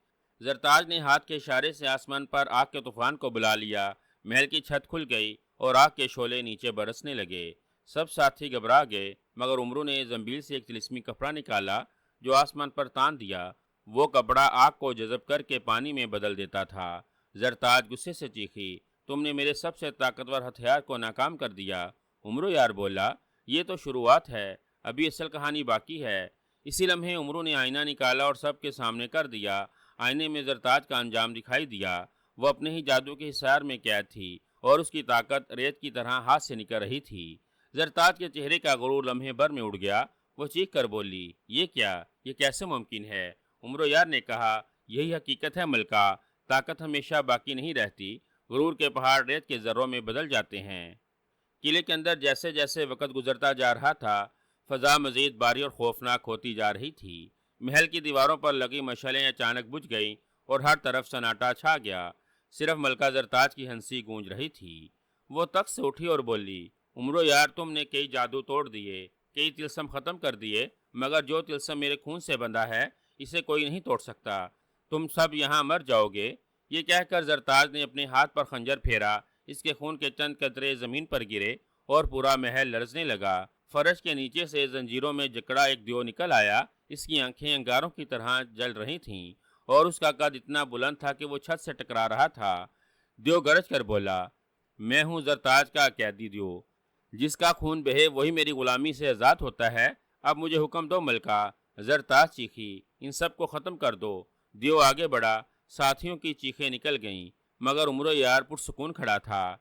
زرتاج نے ہاتھ کے اشارے سے آسمان پر آگ کے طوفان کو بلا لیا۔ محل کی چھت کھل گئی اور آگ کے شعلے نیچے برسنے لگے۔ سب ساتھی گھبرا گئے مگر عمرو نے زنبیل سے ایک طلسمی کپڑا نکالا جو آسمان پر تان دیا۔ وہ کپڑا آگ کو جذب کر کے پانی میں بدل دیتا تھا۔ زرتاج غصے سے چیخی، تم نے میرے سب سے طاقتور ہتھیار کو ناکام کر دیا۔ عمرو یار بولا، یہ تو شروعات ہے، ابھی اصل کہانی باقی ہے۔ اسی لمحے عمرو نے آئینہ نکالا اور سب کے سامنے کر دیا۔ آئینے میں زرتاج کا انجام دکھائی دیا۔ وہ اپنے ہی جادو کے حصار میں قید تھی اور اس کی طاقت ریت کی طرح ہاتھ سے نکل رہی تھی۔ زرتاج کے چہرے کا غرور لمحے بھر میں اڑ گیا۔ وہ چیخ کر بولی، یہ کیا؟ یہ کیسے ممکن ہے؟ عمرو یار نے کہا، یہی حقیقت ہے ملکہ، طاقت ہمیشہ باقی نہیں رہتی، غرور کے پہاڑ ریت کے ذروں میں بدل جاتے ہیں۔ قلعے کے اندر جیسے جیسے وقت گزرتا جا رہا تھا، فضا مزید باری اور خوفناک ہوتی جا رہی تھی۔ محل کی دیواروں پر لگی مشعلیں اچانک بجھ گئیں اور ہر طرف سناٹا چھا گیا۔ صرف ملکہ زرتاج کی ہنسی گونج رہی تھی۔ وہ تخت سے اٹھی اور بولی، عمرو یار، تم نے کئی جادو توڑ دیے، کئی تلسم ختم کر دیے، مگر جو تلسم میرے خون سے بندھا ہے اسے کوئی نہیں توڑ سکتا۔ تم سب یہاں مر جاؤ گے۔ یہ کہہ کر زرتاج نے اپنے ہاتھ پر خنجر پھیرا۔ اس کے خون کے چند قطرے زمین پر گرے اور پورا محل لرزنے لگا۔ فرش کے نیچے سے زنجیروں میں جکڑا ایک دیو نکل آیا۔ اس کی آنکھیں انگاروں کی طرح جل رہی تھیں اور اس کا قد اتنا بلند تھا کہ وہ چھت سے ٹکرا رہا تھا۔ دیو گرج کر بولا، میں ہوں زرتاج کا قیدی دیو، جس کا خون بہے وہی میری غلامی سے آزاد ہوتا ہے۔ اب مجھے حکم دو ملکہ۔ زرتاج چیخی، ان سب کو ختم کر دو۔ دیو آگے بڑھا۔ ساتھیوں کی چیخیں نکل گئیں، مگر عمرو یار پرسکون کھڑا تھا۔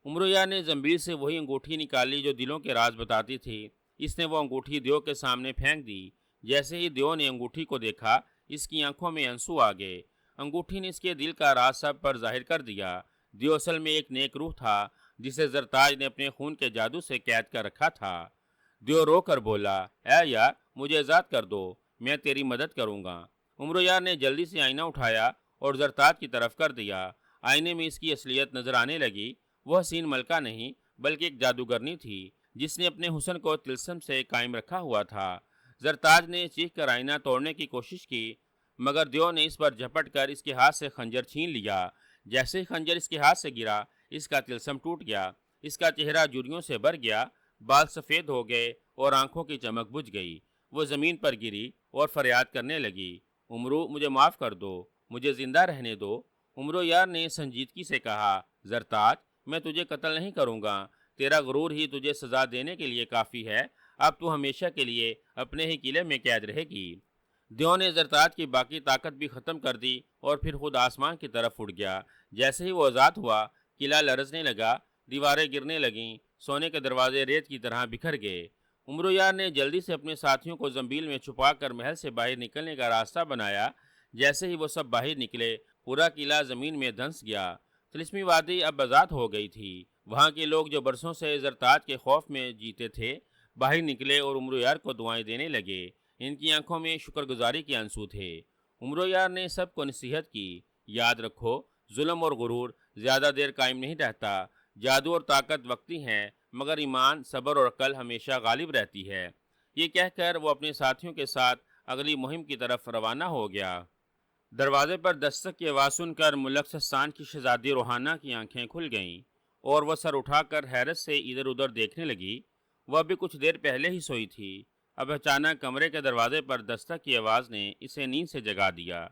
عمرو یار نے زنبیل سے وہی انگوٹھی نکالی جو دلوں کے راز بتاتی تھی۔ اس نے وہ انگوٹھی دیو کے سامنے پھینک دی۔ جیسے ہی دیو نے انگوٹھی کو دیکھا، اس کی آنکھوں میں آنسو آ گئے۔ انگوٹھی نے اس کے دل کا راز سب پر ظاہر کر دیا۔ دیو اصل میں ایک نیک روح تھا جسے زرتاج نے اپنے خون کے جادو سے قید کر رکھا تھا۔ دیو رو کر بولا، اے یار، مجھے آزاد کر دو، میں تیری مدد کروں گا۔ عمرو یار نے جلدی سے آئینہ اٹھایا اور زرتاج کی طرف کر دیا۔ آئینے میں اس کی اصلیت نظر آنے لگی۔ وہ حسین ملکہ نہیں بلکہ ایک جادوگرنی تھی جس نے اپنے حسن کو تلسم سے قائم رکھا ہوا تھا۔ زرتاج نے چیخ کر آئینہ توڑنے کی کوشش کی، مگر دیو نے اس پر جھپٹ کر اس کے ہاتھ سے خنجر چھین لیا۔ جیسے ہی خنجر اس کے ہاتھ سے گرا، اس کا تلسم ٹوٹ گیا۔ اس کا چہرہ جھریوں سے بھر گیا، بال سفید ہو گئے اور آنکھوں کی چمک بجھ گئی۔ وہ زمین پر گری اور فریاد کرنے لگی، عمرو، مجھے معاف کر دو، مجھے زندہ رہنے دو۔ عمرو یار نے سنجیدگی سے کہا، زرتاج، میں تجھے قتل نہیں کروں گا، تیرا غرور ہی تجھے سزا دینے کے لیے کافی ہے۔ اب تو ہمیشہ کے لیے اپنے ہی قلعے میں قید رہے گی۔ دیو نے زرتاج کی باقی طاقت بھی ختم کر دی اور پھر خود آسمان کی طرف اڑ گیا۔ جیسے ہی وہ آزاد ہوا، قلعہ لرزنے لگا، دیواریں گرنے لگیں، سونے کے دروازے ریت کی طرح بکھر گئے۔ عمرو یار نے جلدی سے اپنے ساتھیوں کو زنبیل میں چھپا کر محل سے باہر نکلنے کا راستہ بنایا۔ جیسے ہی وہ سب باہر نکلے، پورا قلعہ زمین میں دھنس گیا۔ طلسمی وادی اب آزاد ہو گئی تھی۔ وہاں کے لوگ جو برسوں سے زرتاج کے خوف میں جیتے تھے، باہر نکلے اور عمرو یار کو دعائیں دینے لگے۔ ان کی آنکھوں میں شکر گزاری کے آنسو تھے۔ عمرو یار نے سب کو نصیحت کی، یاد رکھو، ظلم اور غرور زیادہ دیر قائم نہیں رہتا۔ جادو اور طاقت وقتی ہیں، مگر ایمان، صبر اور عقل ہمیشہ غالب رہتی ہے۔ یہ کہہ کر وہ اپنے ساتھیوں کے ساتھ اگلی مہم کی طرف روانہ ہو گیا۔ دروازے پر دستک کی آواز سن کر ملک سسان کی شہزادی روحانہ کی آنکھیں کھل گئیں اور وہ سر اٹھا کر حیرت سے ادھر ادھر دیکھنے لگی۔ وہ ابھی کچھ دیر پہلے ہی سوئی تھی، اب اچانک کمرے کے دروازے پر دستک کی آواز نے اسے نیند سے جگا دیا۔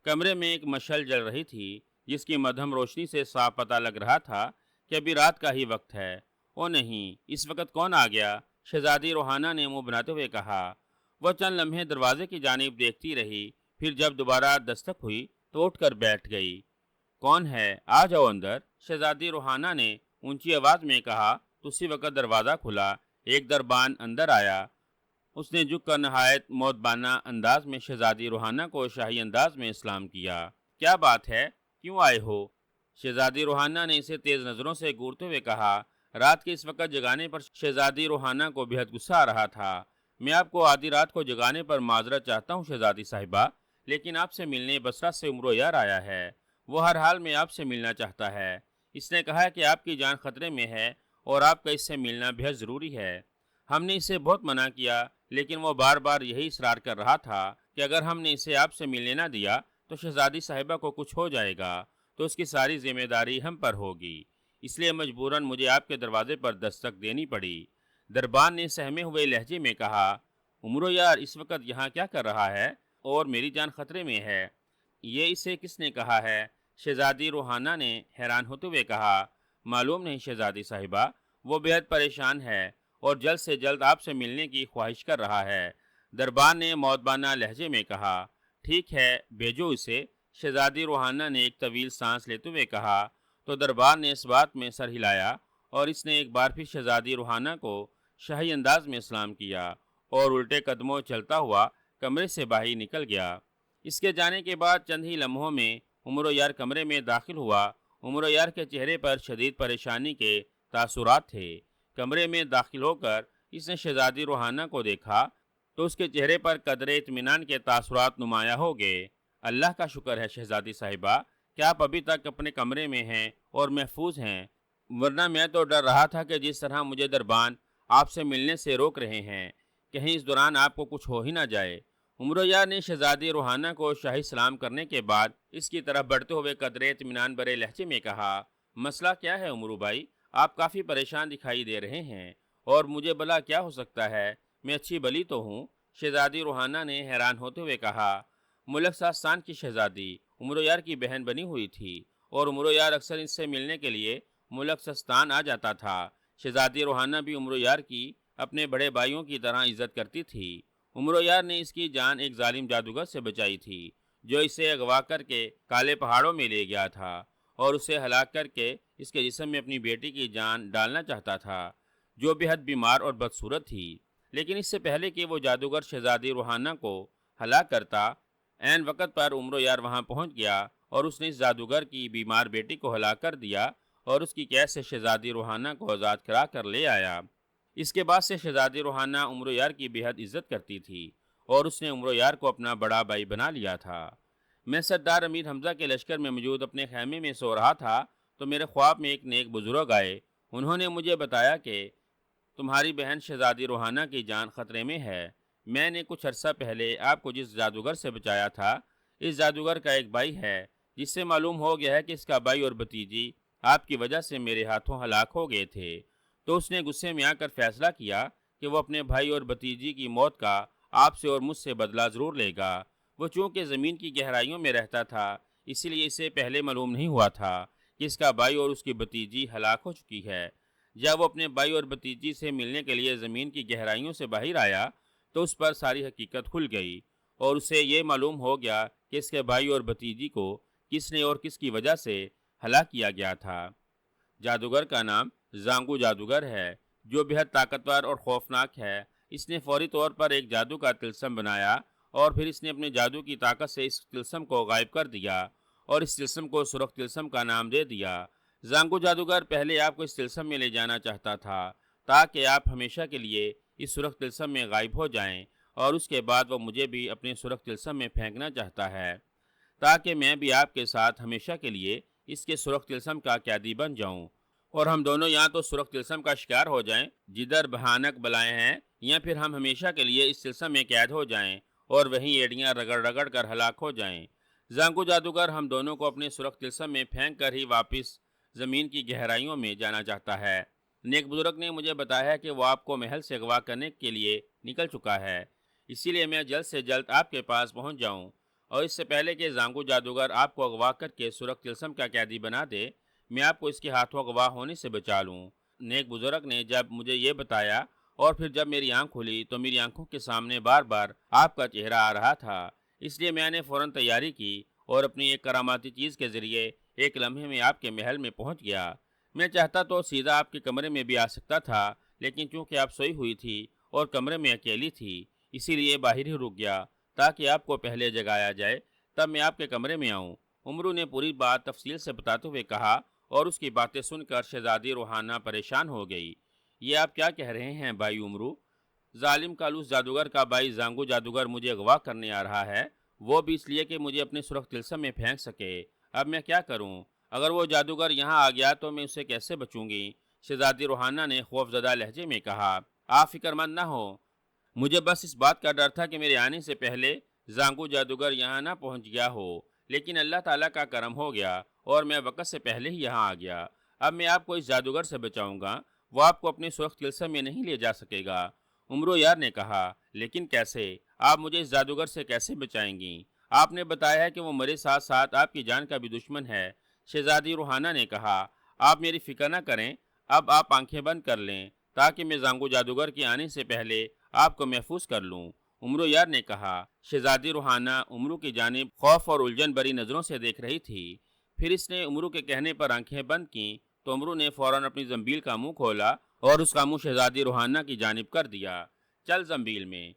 کمرے میں ایک مشعل جل رہی تھی جس کی مدھم روشنی سے صاف پتہ لگ رہا تھا کہ ابھی رات کا ہی وقت ہے۔ او نہیں، اس وقت کون آ گیا؟ شہزادی روحانہ نے منہ بناتے ہوئے کہا۔ وہ چند لمحے دروازے کی جانب دیکھتی رہی، پھر جب دوبارہ دستک ہوئی تو اٹھ کر بیٹھ گئی۔ کون ہے؟ آ جاؤ اندر، شہزادی روحانہ نے اونچی آواز میں کہا تو اسی وقت دروازہ کھلا۔ ایک دربان اندر آیا۔ اس نے جھک کر نہایت مؤدبانہ انداز میں شہزادی روحانہ کو شاہی انداز میں سلام کیا۔ کیا بات ہے؟ کیوں آئے ہو؟ شہزادی روحانہ نے اسے تیز نظروں سے گورتے ہوئے کہا۔ رات کے اس وقت جگانے پر شہزادی روحانہ کو بےحد غصہ آ رہا تھا۔ میں آپ کو آدھی رات کو جگانے پر معذرت چاہتا ہوں شہزادی صاحبہ، لیکن آپ سے ملنے بصرہ سے عمرو یار آیا ہے۔ وہ ہر حال میں آپ سے ملنا چاہتا ہے۔ اس نے کہا کہ آپ کی جان خطرے میں ہے اور آپ کا اس سے ملنا بہت ضروری ہے۔ ہم نے اسے بہت منع کیا، لیکن وہ بار بار یہی اصرار کر رہا تھا کہ اگر ہم نے اسے آپ سے ملنے نہ دیا تو شہزادی صاحبہ کو کچھ ہو جائے گا تو اس کی ساری ذمہ داری ہم پر ہوگی۔ اس لیے مجبوراً مجھے آپ کے دروازے پر دستک دینی پڑی۔ دربان نے سہمے ہوئے لہجے میں کہا، عمرو یار اس وقت یہاں کیا کر رہا ہے اور میری جان خطرے میں ہے؟ یہ اسے کس نے کہا ہے شہزادی روحانہ نے حیران ہوتے ہوئے کہا، معلوم نہیں شہزادی صاحبہ، وہ بےحد پریشان ہے اور جلد سے جلد آپ سے ملنے کی خواہش کر رہا ہے۔ دربار نے مؤدبانہ لہجے میں کہا، ٹھیک ہے بھیجو اسے۔ شہزادی روحانہ نے ایک طویل سانس لیتے ہوئے کہا تو دربار نے اس بات میں سر ہلایا اور اس نے ایک بار پھر شہزادی روحانہ کو شاہی انداز میں سلام کیا اور الٹے قدموں چلتا ہوا کمرے سے باہر نکل گیا۔ اس کے جانے کے بعد چند ہی لمحوں میں عمر یار کمرے میں داخل ہوا۔ عمر یار کے چہرے پر شدید پریشانی کے تاثرات تھے۔ کمرے میں داخل ہو کر اس نے شہزادی روحانہ کو دیکھا تو اس کے چہرے پر قدرے اطمینان کے تاثرات نمایاں ہو گئے۔ اللہ کا شکر ہے شہزادی صاحبہ کہ آپ ابھی تک اپنے کمرے میں ہیں اور محفوظ ہیں، ورنہ میں تو ڈر رہا تھا کہ جس طرح مجھے دربان آپ سے ملنے سے روک رہے ہیں، کہیں اس دوران آپ کو کچھ ہو ہی نہ جائے۔ عمر یار نے شہزادی روحانہ کو شاہی سلام کرنے کے بعد اس کی طرف بڑھتے ہوئے قدرے اطمینان بھرے لہجے میں کہا، مسئلہ کیا ہے عمرو بھائی؟ آپ کافی پریشان دکھائی دے رہے ہیں، اور مجھے بھلا کیا ہو سکتا ہے؟ میں اچھی بلی تو ہوں۔ شہزادی روحانہ نے حیران ہوتے ہوئے کہا، ملک ساستان کی شہزادی عمر یار کی بہن بنی ہوئی تھی اور عمر یار اکثر اس سے ملنے کے لیے ملک ساستان آ جاتا تھا۔ شہزادی روحانہ بھی عمر یار کی اپنے بڑے بھائیوں کی طرح عزت کرتی تھی۔ عمر یار نے اس کی جان ایک ظالم جادوگر سے بچائی تھی جو اسے اغوا کر کے کالے پہاڑوں میں لے گیا تھا اور اسے ہلاک کر کے اس کے جسم میں اپنی بیٹی کی جان ڈالنا چاہتا تھا جو بے حد بیمار اور بدصورت تھی۔ لیکن اس سے پہلے کہ وہ جادوگر شہزادی روحانہ کو ہلاک کرتا، عین وقت پر عمر یار وہاں پہنچ گیا اور اس نے اس جادوگر کی بیمار بیٹی کو ہلاک کر دیا اور اس کی قید سے شہزادی روحانہ کو آزاد کرا کر لے آیا۔ اس کے بعد سے شہزادی روحانہ عمر یار کی بے حد عزت کرتی تھی اور اس نے عمر یار کو اپنا بڑا بھائی بنا لیا تھا۔ میں سردار امیر حمزہ کے لشکر میں موجود اپنے خیمے میں سو رہا تھا تو میرے خواب میں ایک نیک بزرگ آئے۔ انہوں نے مجھے بتایا کہ تمہاری بہن شہزادی روحانہ کی جان خطرے میں ہے۔ میں نے کچھ عرصہ پہلے آپ کو جس جادوگر سے بچایا تھا، اس جادوگر کا ایک بھائی ہے جس سے معلوم ہو گیا ہے کہ اس کا بھائی اور بھتیجی آپ کی وجہ سے میرے ہاتھوں ہلاک ہو گئے تھے۔ تو اس نے غصے میں آ کر فیصلہ کیا کہ وہ اپنے بھائی اور بھتیجی کی موت کا آپ سے اور مجھ سے بدلہ ضرور لے گا۔ وہ چونکہ زمین کی گہرائیوں میں رہتا تھا، اسی لیے اسے پہلے معلوم نہیں ہوا تھا کہ اس کا بھائی اور اس کی بھتیجی ہلاک ہو چکی ہے۔ جب وہ اپنے بھائی اور بھتیجی سے ملنے کے لیے زمین کی گہرائیوں سے باہر آیا تو اس پر ساری حقیقت کھل گئی اور اسے یہ معلوم ہو گیا کہ اس کے بھائی اور بھتیجی کو کس نے اور کس کی وجہ سے ہلاک کیا گیا تھا۔ جادوگر کا نام زانگو جادوگر ہے جو بہت طاقتور اور خوفناک ہے۔ اس نے فوری طور پر ایک جادو کا طلسم بنایا اور پھر اس نے اپنے جادو کی طاقت سے اس طلسم کو غائب کر دیا اور اس طلسم کو سرخ طلسم کا نام دے دیا۔ زانگو جادوگر پہلے آپ کو اس طلسم میں لے جانا چاہتا تھا تاکہ آپ ہمیشہ کے لیے اس سرخ طلسم میں غائب ہو جائیں، اور اس کے بعد وہ مجھے بھی اپنے سرخ طلسم میں پھینکنا چاہتا ہے تاکہ میں بھی آپ کے ساتھ ہمیشہ کے لیے اس کے سرخ طلسم کا قیدی بن جاؤں، اور ہم دونوں یا تو سرخ طلسم کا شکار ہو جائیں جدھر بھیانک بلائیں ہیں، یا پھر ہم ہمیشہ کے لیے اس طلسم میں قید ہو جائیں اور وہیں ایڑیاں رگڑ رگڑ کر ہلاک ہو جائیں۔ زانگو جادوگر ہم دونوں کو اپنے سرخ طلسم میں پھینک کر ہی واپس زمین کی گہرائیوں میں جانا چاہتا ہے۔ نیک بزرگ نے مجھے بتایا کہ وہ آپ کو محل سے اغوا کرنے کے لیے نکل چکا ہے، اسی لیے میں جلد سے جلد آپ کے پاس پہنچ جاؤں، اور اس سے پہلے کہ زانگو جادوگر آپ کو اغوا کر کے سرخ طلسم کا قیدی بنا دے، میں آپ کو اس کے ہاتھوں اغوا ہونے سے بچا لوں۔ نیک بزرگ نے جب مجھے یہ بتایا اور پھر جب میری آنکھ کھلی تو میری آنکھوں کے سامنے بار بار آپ کا چہرہ آ رہا تھا، اس لیے میں نے فوراً تیاری کی اور اپنی ایک کراماتی چیز کے ذریعے ایک لمحے میں آپ کے محل میں پہنچ گیا۔ میں چاہتا تو سیدھا آپ کے کمرے میں بھی آ سکتا تھا، لیکن چونکہ آپ سوئی ہوئی تھی اور کمرے میں اکیلی تھی، اسی لیے باہر ہی رک گیا تاکہ آپ کو پہلے جگایا جائے تب میں آپ کے کمرے میں آؤں۔ عمرو نے پوری بات تفصیل سے بتاتے ہوئے کہا، اور اس کی باتیں سن کر شہزادی روحانہ پریشان ہو گئی۔ یہ آپ کیا کہہ رہے ہیں بھائی عمرو؟ ظالم کالوس جادوگر کا بھائی زانگو جادوگر مجھے اغوا کرنے آ رہا ہے، وہ بھی اس لیے کہ مجھے اپنے سرخ طلسم میں پھینک سکے۔ اب میں کیا کروں؟ اگر وہ جادوگر یہاں آ گیا تو میں اسے کیسے بچوں گی؟ شہزادی روحانہ نے خوف زدہ لہجے میں کہا، آپ فکر مند نہ ہو، مجھے بس اس بات کا ڈر تھا کہ میرے آنے سے پہلے زانگو جادوگر یہاں نہ پہنچ گیا ہو، لیکن اللہ تعالیٰ کا کرم ہو گیا اور میں وقت سے پہلے ہی یہاں آ گیا۔ اب میں آپ کو اس جادوگر سے بچاؤں گا، وہ آپ کو اپنے سرخ طلسم میں نہیں لے جا سکے گا۔ عمرو یار نے کہا، لیکن کیسے؟ آپ مجھے اس جادوگر سے کیسے بچائیں گی؟ آپ نے بتایا ہے کہ وہ میرے ساتھ ساتھ آپ کی جان کا بھی دشمن ہے۔ شہزادی روحانہ نے کہا، آپ میری فکر نہ کریں، اب آپ آنکھیں بند کر لیں تاکہ میں زانگو جادوگر کے آنے سے پہلے آپ کو محفوظ کر لوں۔ امرو یار نے کہا۔ شہزادی روحانہ امرو کی جانب خوف اور الجھن بھری نظروں سے دیکھ رہی تھی۔ پھر اس نے امرو کے کہنے پر آنکھیں بند کیں تو امرو نے فوراً اپنی زنبیل کا منہ کھولا اور اس کا منہ شہزادی روحانہ کی جانب کر دیا۔ چل زنبیل میں،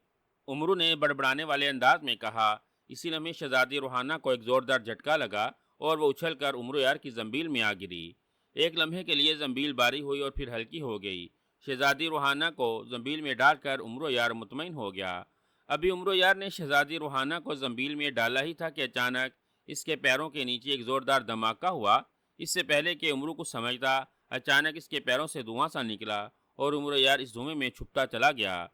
امرو نے بڑبڑانے والے انداز میں کہا۔ اسی لمحے شہزادی روحانہ کو ایک زوردار جھٹکا لگا اور وہ اچھل کر امرو یار کی زنبیل میں آ گری۔ ایک لمحے کے لیے زنبیل باری ہوئی اور پھر ہلکی ہو گئی۔ شہزادی روحانہ کو زنبیل میں ڈال کر امرو یار مطمئن ہو گیا۔ ابھی امرو یار نے شہزادی روحانہ کو زنبیل میں ڈالا ہی تھا کہ اچانک اس کے پیروں کے نیچے ایک زوردار دھماکہ ہوا۔ اس سے پہلے کہ امرو کو سمجھتا، اچانک اس کے پیروں سے دھواں سا نکلا اور امرو یار اس دھوئیں میں چھپتا چلا گیا۔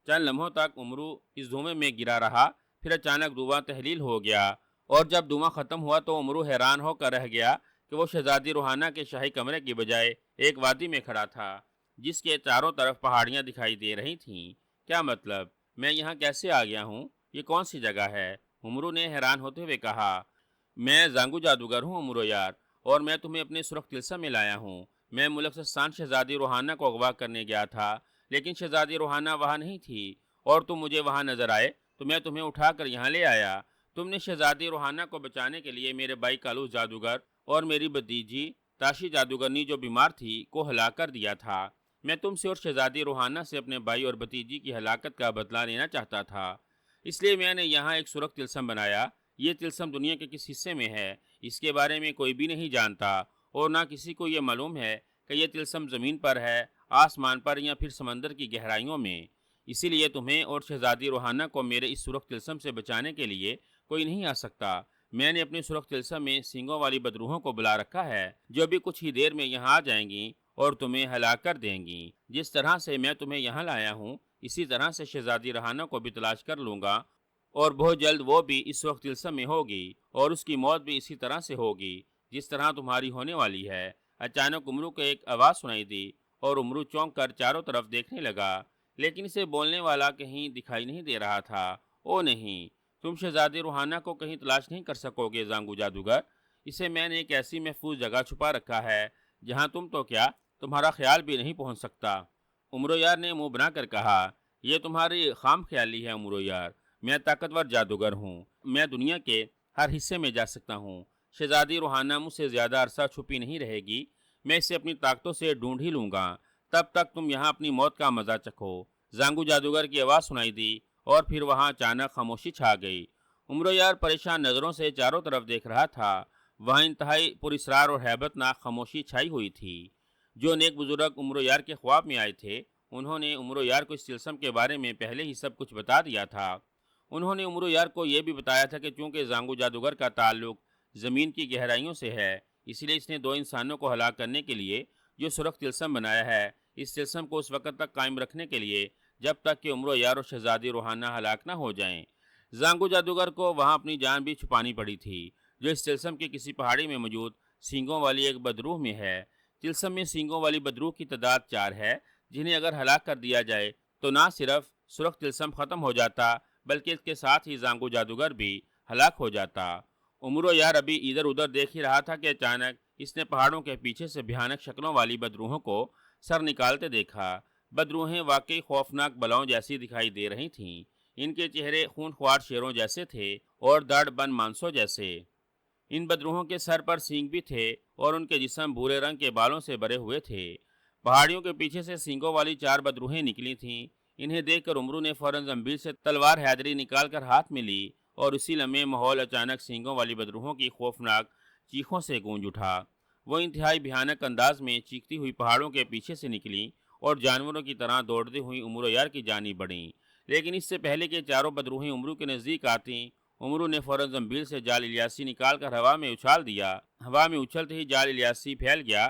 چند لمحوں تک امرو اس دھوئیں میں گرا رہا، پھر اچانک دھواں تحلیل ہو گیا اور جب دھواں ختم ہوا تو امرو حیران ہو کر رہ گیا کہ وہ شہزادی روحانہ کے شاہی کمرے کی بجائے ایک وادی میں کھڑا تھا جس کے چاروں طرف پہاڑیاں دکھائی دے رہی تھیں۔ کیا مطلب؟ میں یہاں کیسے آ گیا ہوں؟ یہ کون سی جگہ ہے؟ امرو نے حیران ہوتے ہوئے کہا۔ میں زانگو جادوگر ہوں امرو یار، اور میں تمہیں اپنے سرخ طلسم میں لایا ہوں۔ میں ملک سستان شہزادی روحانہ کو اغوا کرنے گیا تھا، لیکن شہزادی روحانہ وہاں نہیں تھی اور تم مجھے وہاں نظر آئے تو میں تمہیں اٹھا کر یہاں لے آیا۔ تم نے شہزادی روحانہ کو بچانے کے لیے میرے بھائی کالوس جادوگر اور میری بھتیجی تاشی جادوگرنی جو بیمار تھی کو ہلاک کر دیا تھا۔ میں تم سے اور شہزادی روحانہ سے اپنے بھائی اور بھتیجی کی ہلاکت کا بدلہ لینا چاہتا تھا، اس لیے میں نے یہاں ایک سرخ طلسم بنایا۔ یہ طلسم دنیا کے کس حصے میں ہے اس کے بارے میں کوئی بھی نہیں جانتا اور نہ کسی کو یہ معلوم ہے کہ یہ طلسم زمین پر ہے، آسمان پر یا پھر سمندر کی گہرائیوں میں۔ اسی لیے تمہیں اور شہزادی روحانہ کو میرے اس سرخ طلسم سے بچانے کے لیے کوئی نہیں آ سکتا۔ میں نے اپنے سرخ طلسم میں سینگوں والی بدروحوں کو بلا رکھا ہے جو بھی کچھ ہی دیر میں یہاں آ جائیں گی اور تمہیں ہلاک کر دیں گی۔ جس طرح سے میں تمہیں یہاں لایا ہوں اسی طرح سے شہزادی روحانہ کو بھی تلاش کر لوں گا اور بہت جلد وہ بھی اس سرخ طلسم میں ہوگی اور اس کی موت بھی اسی طرح سے ہوگی جس طرح تمہاری ہونے والی ہے۔ اچانک امرو کو ایک آواز سنائی دی اور امرو چونک کر چاروں طرف دیکھنے لگا، لیکن اسے بولنے والا کہیں دکھائی نہیں دے رہا تھا۔ او نہیں، تم شہزادی روحانہ کو کہیں تلاش نہیں کر سکو گے زانگو جادوگر۔ اسے میں نے ایک ایسی محفوظ جگہ چھپا رکھا ہے جہاں تم تو کیا تمہارا خیال بھی نہیں پہنچ سکتا۔ امرو یار نے منہ بنا کر کہا، یہ تمہاری خام خیالی ہے امرو یار، میں طاقتور جادوگر ہوں، میں دنیا کے ہر حصے میں جا سکتا ہوں۔ شہزادی روحانہ مجھ سے زیادہ عرصہ چھپی نہیں رہے گی، میں اسے اپنی طاقتوں سے ڈھونڈ ہی لوں گا، تب تک تم یہاں اپنی موت کا مزہ چکھو۔ زانگو جادوگر کی آواز سنائی دی اور پھر وہاں اچانک خاموشی چھا گئی۔ امرو یار پریشان نظروں سے چاروں طرف دیکھ رہا تھا۔ وہاں انتہائی پراسرار اور ہیبت ناک خاموشی چھائی ہوئی تھی۔ جو نیک بزرگ امرو یار کے خواب میں آئے تھے انہوں نے امرو یار کو اس طلسم کے بارے میں پہلے ہی سب کچھ بتا دیا تھا۔ انہوں نے امرو یار کو یہ بھی بتایا تھا کہ چونکہ زانگو جادوگر کا تعلق زمین کی گہرائیوں سے ہے، اس لیے اس نے دو انسانوں کو ہلاک کرنے کے لیے جو سرخ طلسم بنایا ہے، اس طلسم کو اس وقت تک قائم رکھنے کے لیے جب تک کہ امرو یار اور شہزادی روحانہ ہلاک نہ ہو جائیں۔ زانگو جادوگر کو وہاں اپنی جان بھی چھپانی پڑی تھی جو اس طلسم کی کسی پہاڑی میں موجود سینگوں والی ایک بدروح میں ہے۔ طلسم میں سینگوں والی بدروح کی تعداد 4 ہے جنہیں اگر ہلاک کر دیا جائے تو نہ صرف سرخ طلسم ختم ہو جاتا بلکہ اس کے ساتھ ہی زانگو جادوگر بھی ہلاک ہو جاتا۔ امرو یار ابھی ادھر ادھر دیکھ ہی رہا تھا کہ اچانک اس نے پہاڑوں کے پیچھے سے بھیانک شکلوں والی بدروحوں کو سر نکالتے دیکھا۔ بدروحیں واقعی خوفناک بلاؤں جیسی دکھائی دے رہی تھیں۔ ان کے چہرے خون خوار شیروں جیسے تھے اور داڑھ بند مانسوں جیسے۔ ان بدروحوں کے سر پر سینگ بھی تھے اور ان کے جسم بھورے رنگ کے بالوں سے بھرے ہوئے تھے۔ پہاڑیوں کے پیچھے سے سینگوں والی 4 بدروحیں نکلی تھیں۔ انہیں دیکھ کر امرو نے فوراً زنبیل سے تلوار حیدری نکال کر ہاتھ میں لی اور اسی لمحے ماحول اچانک سینگوں والی بدروحوں کی خوفناک چیخوں سے گونج اٹھا۔ وہ انتہائی بھیانک انداز میں چیختی ہوئی پہاڑوں کے پیچھے سے نکلیں اور جانوروں کی طرح دوڑتی ہوئی امرو یار کی جانب بڑھیں، لیکن اس سے پہلے کہ چاروں بدروحیں امرو کے نزدیک آتیں امرو نے فوراً زنبیل سے جال الیاسی نکال کر ہوا میں اچھال دیا۔ ہوا میں اچھلتے ہی جال الیاسی پھیل گیا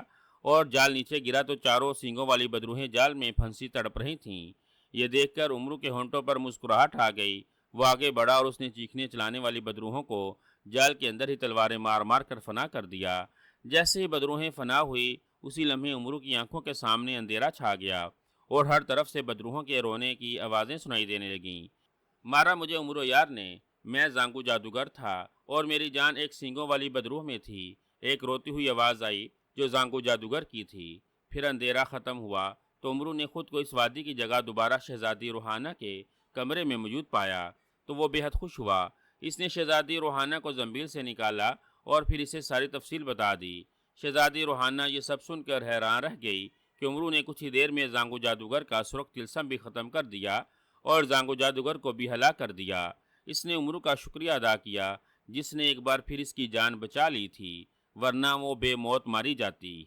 اور جال نیچے گرا تو چاروں سینگوں والی بدروحیں جال میں پھنسی تڑپ رہی تھیں۔ یہ دیکھ کر امرو کے ہونٹوں پر مسکراہٹ آ گئی۔ وہ آگے بڑھا اور اس نے چیخنے چلانے والی بدروحوں کو جال کے اندر ہی تلواریں مار مار کر فنا کر دیا۔ جیسے ہی بدروحیں فنا ہوئی اسی لمحے امرو کی آنکھوں کے سامنے اندھیرا چھا گیا اور ہر طرف سے بدروحوں کے رونے کی آوازیں سنائی دینے لگیں۔ مارا مجھے امرو یار نے، میں زانگو جادوگر تھا اور میری جان ایک سینگوں والی بدروح میں تھی۔ ایک روتی ہوئی آواز آئی جو زانگو جادوگر کی تھی۔ پھر اندھیرا ختم ہوا تو امرو نے خود کو اس وادی کی جگہ دوبارہ شہزادی روحانہ کے کمرے میں موجود پایا تو وہ بے حد خوش ہوا۔ اس نے شہزادی روحانہ کو زنبیل سے نکالا اور پھر اسے ساری تفصیل بتا دی۔ شہزادی روحانہ یہ سب سن کر حیران رہ گئی کہ امرو نے کچھ ہی دیر میں زانگو جادوگر کا سرخ طلسم بھی ختم کر دیا اور زانگو جادوگر کو بھی ہلاک کر دیا۔ اس نے امرو کا شکریہ ادا کیا جس نے ایک بار پھر اس کی جان بچا لی تھی، ورنہ وہ بے موت ماری جاتی۔